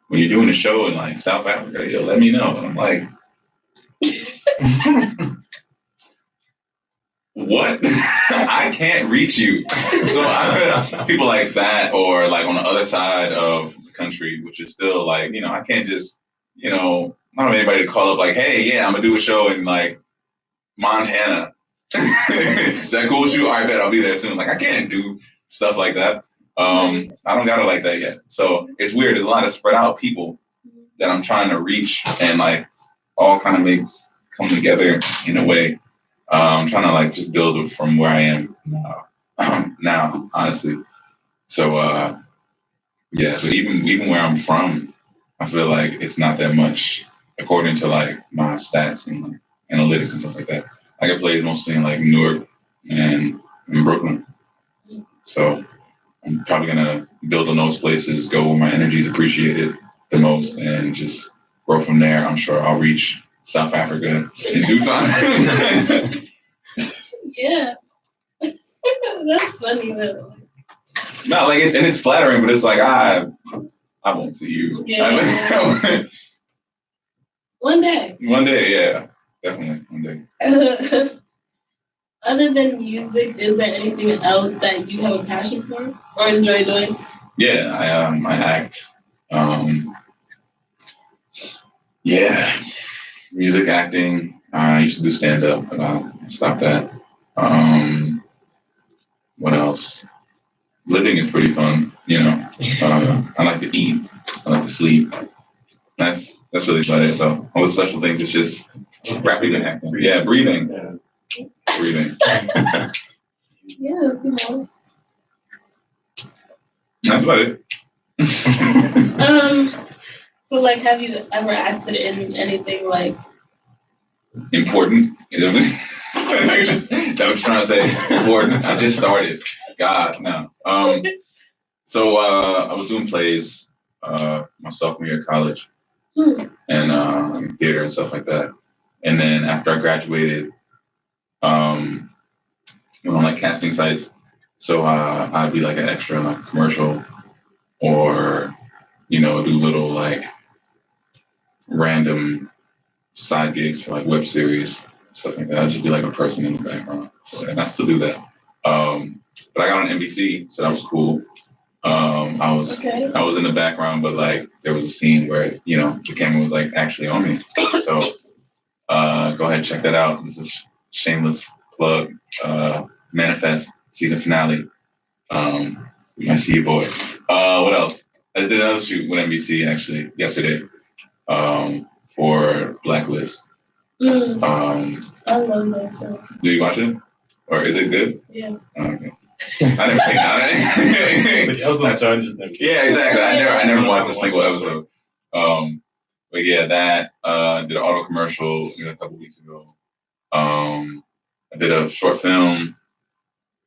Speaker 2: when you're doing a show in like South Africa, yo, let me know. And I'm like, what? I can't reach you. So people like that, or like on the other side of the country, which is still like, I can't just, I don't have anybody to call up like, hey, yeah, I'm gonna do a show in like Montana. Is that cool with you? All right, bet I'll be there soon. Like I can't do stuff like that. I don't got it like that yet. So it's weird. There's a lot of spread out people that I'm trying to reach and like all kind of come together in a way. I'm trying to like just build it from where I am now, honestly. So yeah, so even where I'm from, I feel like it's not that much according to like my stats and like, analytics and stuff like that. I get plays mostly in like Newark and in Brooklyn. So I'm probably gonna build on those places, go where my energy is appreciated the most, and just grow from there. I'm sure I'll reach South Africa in due time.
Speaker 1: Yeah. That's funny though.
Speaker 2: No, like and it's flattering, but it's like I won't see you.
Speaker 1: Yeah. One day.
Speaker 2: One day, yeah, definitely one day.
Speaker 1: Other than music, is there anything else that you have a passion for or enjoy doing?
Speaker 2: Yeah, I act. Yeah, music, acting. I used to do stand up, but I stopped that. What else? Living is pretty fun, I like to eat. I like to sleep. That's really about it. So all the special things, it's just rapping and acting. Yeah, breathing. Breathing.
Speaker 1: Yeah,
Speaker 2: That's about it.
Speaker 1: So like, have you ever acted in anything like
Speaker 2: important? Is that what you're trying to say? Important. I just started. God, no. So I was doing plays my sophomore year of college and theater and stuff like that. And then after I graduated, went on like casting sites. So I'd be like an extra in like a commercial or, do little like random side gigs for like web series, stuff like that. I'd just be like a person in the background. So, and I still do that. But I got on NBC, so that was cool. I was in the background, but like there was a scene where the camera was like actually on me. So go ahead and check that out. This is shameless plug. Manifest season finale. We might see your boy. What else? I just did another shoot with NBC actually yesterday for Blacklist.
Speaker 1: I love that show.
Speaker 2: Do you watch it? Or is it good?
Speaker 1: Yeah.
Speaker 2: Okay. I never seen that.
Speaker 4: But also, I just never.
Speaker 2: Yeah, exactly. I never watched a single episode. But yeah, that did an auto commercial a couple weeks ago. I did a short film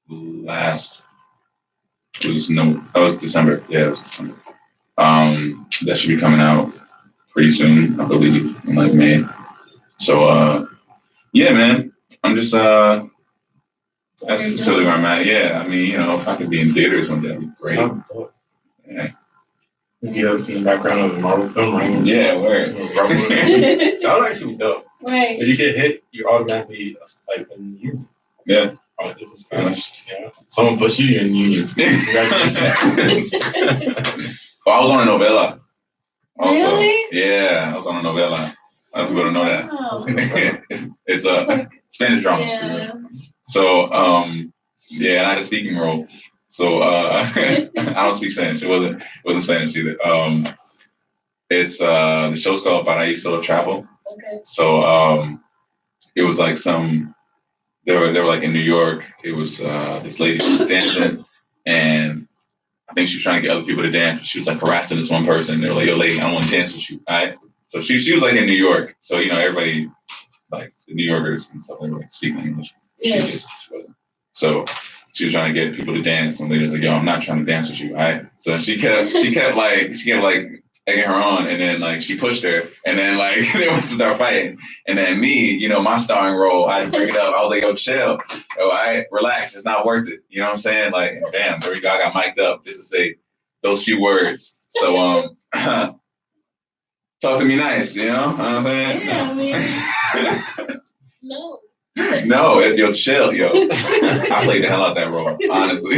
Speaker 2: that was December. Yeah, it was December. That should be coming out pretty soon, I believe, in like May. So yeah, man. I'm just that's really where I'm at. Yeah, I mean, if I could be in theaters one day, that'd be great. Yeah.
Speaker 4: You have in the background of a Marvel film, right?
Speaker 2: Yeah, where?
Speaker 4: That would actually be dope.
Speaker 1: Right.
Speaker 4: If you get hit, you automatically like in union.
Speaker 2: Yeah.
Speaker 4: Oh, this is Spanish. Yeah. Someone push you, you're in union. Congratulations.
Speaker 2: Well, I was on a novella. Also.
Speaker 1: Really?
Speaker 2: Yeah, I was on a novella. A lot of people don't know that.
Speaker 1: Wow.
Speaker 2: It's a Spanish drama.
Speaker 1: Yeah.
Speaker 2: So, yeah, and I had a speaking role. So I don't speak Spanish. It wasn't Spanish either. It's the show's called Paraíso Travel.
Speaker 1: Okay.
Speaker 2: So it was like they were like in New York. It was this lady she was dancing, and I think she was trying to get other people to dance. She was like harassing this one person. They were like, "Yo, lady, I don't want to dance with you." All right. So she was like in New York. So everybody, like the New Yorkers and stuff, they were like speaking English.
Speaker 1: Yeah.
Speaker 2: She wasn't. So she was trying to get people to dance, and the lady was like, "Yo, I'm not trying to dance with you." All right. So she kept egging her on, and then like she pushed her, and then like they went to start fighting, and then me, my starring role, I had to bring it up. I was like, "Yo, chill, relax, it's not worth it." You know what I'm saying? Like, damn, there we go. I got mic'd up just to say those few words. So talk to me nice, you know what I'm saying?
Speaker 1: Yeah, I mean, no.
Speaker 2: No, yo, chill, yo. I played the hell out that role, honestly.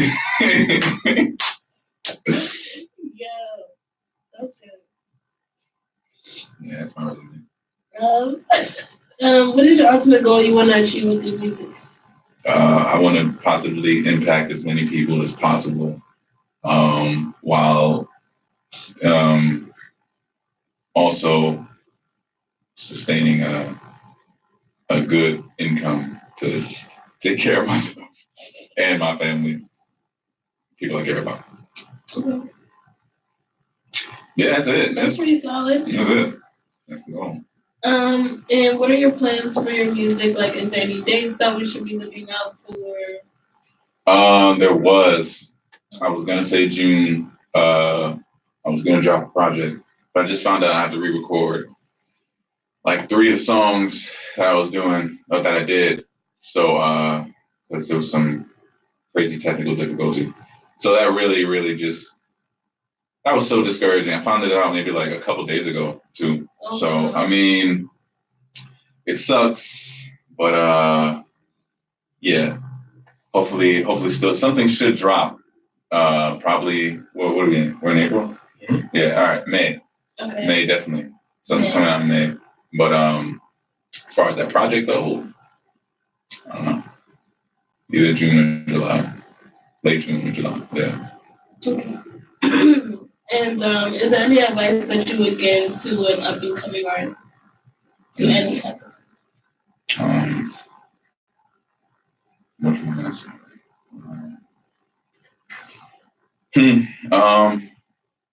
Speaker 1: Yeah, that's it.
Speaker 2: Yeah, that's my resume.
Speaker 1: What is your ultimate goal you want to achieve with your music?
Speaker 2: I want to positively impact as many people as possible, while also sustaining a good income to take care of myself and my family, people I care about.
Speaker 1: Okay.
Speaker 2: Yeah, that's it.
Speaker 1: That's pretty solid.
Speaker 2: That's it. That's the goal.
Speaker 1: And what are your plans for your music? Like, is there any dates that we should be looking out for?
Speaker 2: There was. I was gonna say June. I was gonna drop a project, but I just found out I have to re-record like 3 of the songs that I was doing, that I did. So, because there was some crazy technical difficulty. So that really just, that was so discouraging. I found it out maybe like a couple days ago too.
Speaker 1: Okay.
Speaker 2: So, I mean, it sucks, but yeah, hopefully still something should drop. Probably, what are we in? We're in April?
Speaker 4: Mm-hmm.
Speaker 2: Yeah, all right, May.
Speaker 1: Okay.
Speaker 2: May, definitely. Something's coming out in May. But as far as that project though, I don't know. Either June or July. Late June or July, yeah.
Speaker 1: Okay. And is there any advice that you would give to an up-and-coming artist? To any of them?
Speaker 2: What am I gonna say?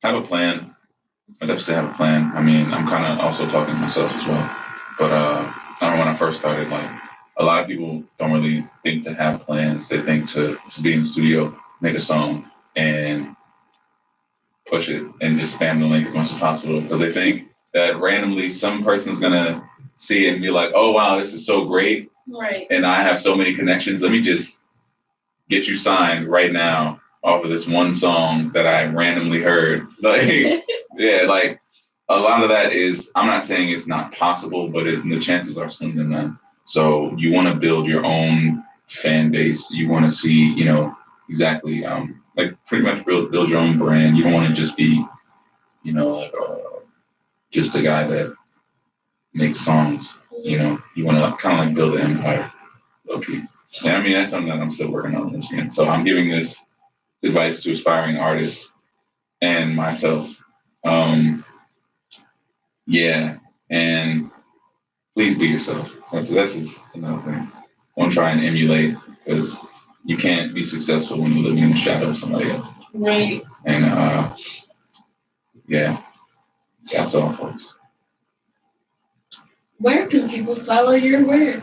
Speaker 2: Have a plan. I definitely have a plan. I mean, I'm kind of also talking to myself as well. But I remember when I first started, like, a lot of people don't really think to have plans. They think to just be in the studio, make a song, and push it, and just spam the link as much as possible. Because they think that randomly some person's gonna see it and be like, "Oh wow, this is so great."
Speaker 1: Right.
Speaker 2: And I have so many connections. Let me just get you signed right now off of this one song that I randomly heard. Like, yeah, like a lot of that is, I'm not saying it's not possible, but the chances are slim to none. So you want to build your own fan base. You want to see, exactly, like pretty much build your own brand. You don't want to just be, like just a guy that makes songs. You want to kind of like build an empire. Okay. Yeah, I mean, that's something that I'm still working on this year. So I'm giving this advice to aspiring artists and myself. Yeah, and please be yourself. That's just another thing. Don't try and emulate because you can't be successful when you're living in the shadow of somebody else.
Speaker 1: Right.
Speaker 2: And yeah, that's all, folks.
Speaker 1: Where can people follow your work?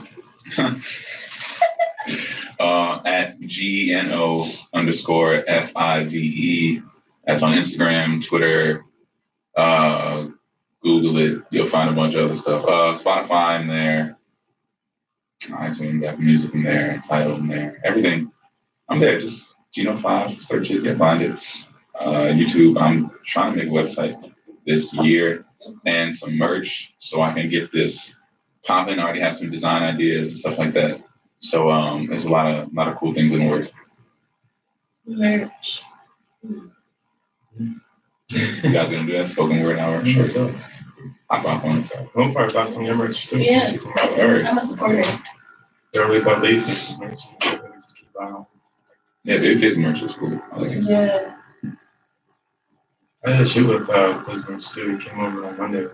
Speaker 2: At GNO_FIVE. That's on Instagram, Twitter, Google it. You'll find a bunch of other stuff. Spotify in there, iTunes, Apple Music in there, Tidal in there, everything. I'm there. Just Geno5, search it, you'll find it. YouTube. I'm trying to make a website this year and some merch so I can get this popping. I already have some design ideas and stuff like that. So there's a lot of cool things in the works.
Speaker 1: Merch.
Speaker 2: You guys gonna do that spoken word hour? Sure. Hop off on stuff.
Speaker 4: I'm probably buy some of your merch too.
Speaker 1: Yeah.
Speaker 2: All right.
Speaker 1: I'm a supporter.
Speaker 4: They're really about lazy merch. Just keep buying them.
Speaker 2: Yeah, Babyface merch is cool. I like it.
Speaker 1: Yeah.
Speaker 4: I had a shoot with Liz merch too. He came over on Monday.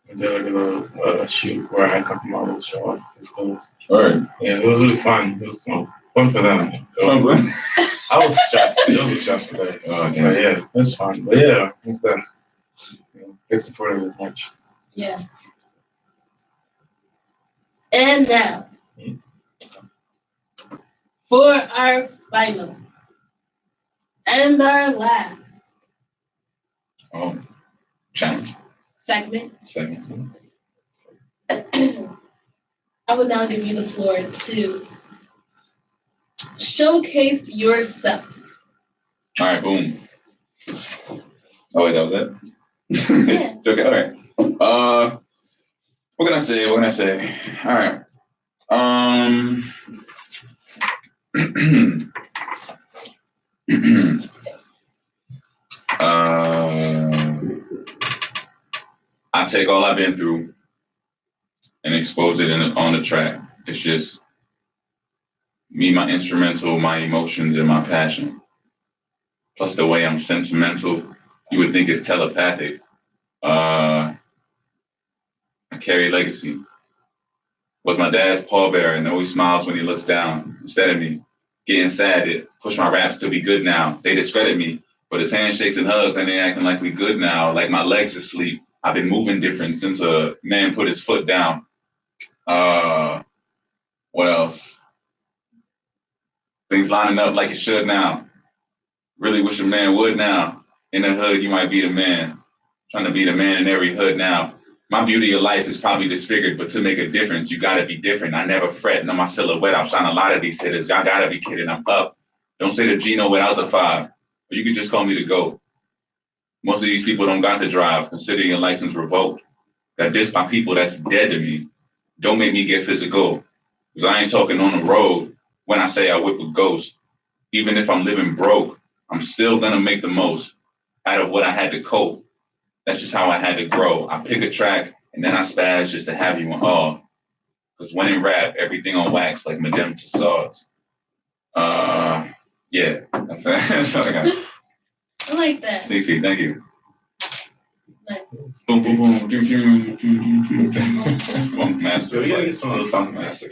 Speaker 4: We did like a little shoot where I had come from all those show off his clothes.
Speaker 2: All right.
Speaker 4: Yeah, it was really fun. It was fun for them. I was stressed. It was a stressful day.
Speaker 2: Oh,
Speaker 4: But yeah, it was fun. But yeah, it's the big supporter of the match.
Speaker 1: Yeah. And now, for our final and our last
Speaker 2: Challenge.
Speaker 1: segment,
Speaker 2: Second.
Speaker 1: I will now give you the floor to showcase yourself.
Speaker 2: All right, boom. Oh wait, that was it?
Speaker 1: Yeah.
Speaker 2: Okay, all right. What can I say? All right. I take all I've been through and expose it on the track. It's just me, my instrumental, my emotions, and my passion. Plus the way I'm sentimental, you would think it's telepathic. I carry legacy. Was my dad's pallbearer and always smiles when he looks down instead of me. Getting sad, it pushed my raps to be good now. They discredit me, but it's handshakes and hugs and they acting like we good now. Like my legs asleep. I've been moving different since a man put his foot down. What else? Things lining up like it should now. Really wish a man would now. In the hood, you might be the man. Trying to be the man in every hood now. My beauty of life is probably disfigured, but to make a difference, you gotta be different. I never fret, no my silhouette. I'll shine a lot of these hitters. Y'all gotta be kidding, I'm up. Don't say the Geno without the 5, or you can just call me the GOAT. Most of these people don't got to drive, consider your license revoked. Got dissed by people that's dead to me. Don't make me get physical, because I ain't talking on the road when I say I whip a ghost. Even if I'm living broke, I'm still gonna make the most out of what I had to cope. That's just how I had to grow. I pick a track and then I spaz just to have you in awe. Because when in rap, everything on wax like Magenta sauce. Yeah, that's all I got.
Speaker 1: I like that.
Speaker 2: Sneak peek, thank you.
Speaker 1: Like,
Speaker 2: Boom, boom, boom, doom, doom, doom, doom, doom. Funk master.
Speaker 4: We gotta get some of those
Speaker 2: Funk master.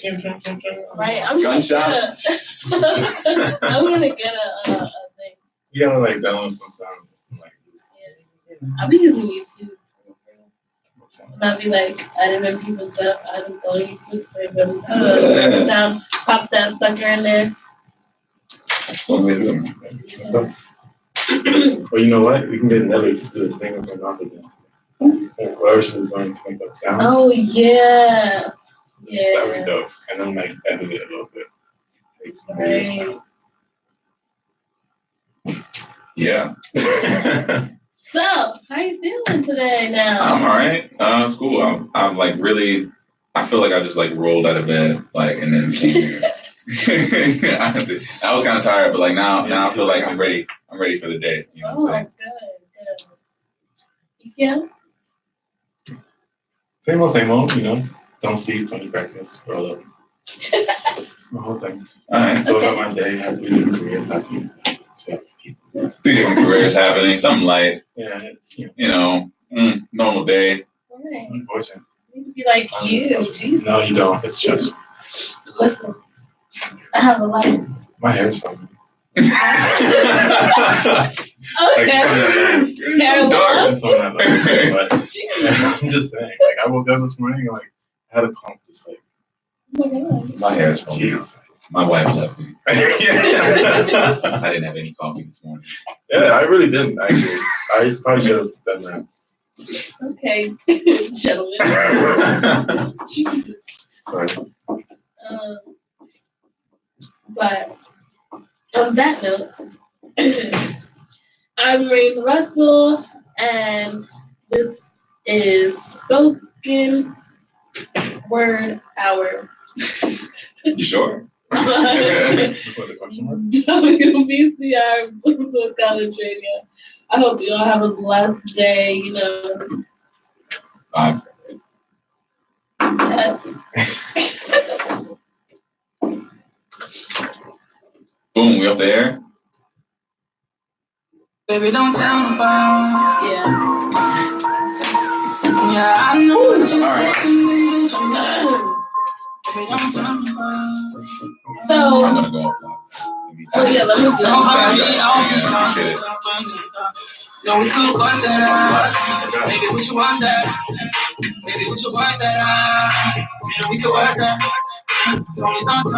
Speaker 1: right? I'm
Speaker 2: Gunshots.
Speaker 1: I'm gonna get a thing.
Speaker 4: You gotta like download some sounds. Like this.
Speaker 1: I'll be using YouTube. And I'll be like editing people's stuff. I just go on YouTube, type in sound, pop that sucker in there.
Speaker 2: So they do them.
Speaker 1: Yeah.
Speaker 4: Or you know what? We can get Nelly to do the thing with her mouth again. Whoever she was going to make that sound.
Speaker 1: Oh yeah.
Speaker 4: That would be
Speaker 1: Yeah.
Speaker 4: dope. And then like edit it a little bit. Make some
Speaker 1: Right.
Speaker 2: Yeah.
Speaker 1: So, how you feeling today now?
Speaker 2: I'm all right. It's cool. I'm like really, I feel like I just like rolled out of bed, like, and then came here. Honestly, I was kind of tired, but like now I feel like I'm ready. I'm ready for the day. You know what I'm saying?
Speaker 1: Good. Yeah.
Speaker 4: Same old, you know. Don't sleep, don't practice, roll up. the whole thing.
Speaker 2: All right.
Speaker 4: Those are my day. I have 3 different careers happening. So,
Speaker 2: 3 different careers happening. Something light.
Speaker 4: yeah, it's
Speaker 2: Normal day.
Speaker 4: it's unfortunate.
Speaker 1: You need to be like you. Jesus.
Speaker 4: No, you don't. It's just
Speaker 1: Listen, I have a life.
Speaker 4: my hair's fine.
Speaker 1: Okay.
Speaker 2: Dark.
Speaker 4: It's on that level, but I'm just saying. Like, I woke up this morning and like I had a pump, just like
Speaker 1: Oh my gosh.
Speaker 2: My hair's funny.
Speaker 4: tears.
Speaker 2: My wife left me.
Speaker 4: Yeah.
Speaker 2: I didn't have any coffee this morning.
Speaker 4: Yeah, I really didn't actually. I probably should have done that.
Speaker 1: Okay, gentlemen.
Speaker 4: Sorry.
Speaker 1: But on that note, I'm Rain Russell, and this is Spoken Word Hour.
Speaker 2: You sure?
Speaker 4: Was it a question mark?
Speaker 1: WBCR Blue College Radio. I hope you all have a blessed day.
Speaker 2: Bye.
Speaker 1: Yes.
Speaker 2: Boom, we up the air?
Speaker 3: Baby, don't tell nobody.
Speaker 1: Yeah.
Speaker 3: Yeah, I know what you're
Speaker 2: All right.
Speaker 3: thinking. Baby, don't tell nobody.
Speaker 1: So,
Speaker 2: I'm gonna go offline.
Speaker 1: oh yeah, let me do
Speaker 3: Don't
Speaker 1: that.
Speaker 3: hurry,
Speaker 2: Appreciate it.
Speaker 3: no, we could work that out. Baby, what you want that? Baby, what you want that? We could work that. Only don't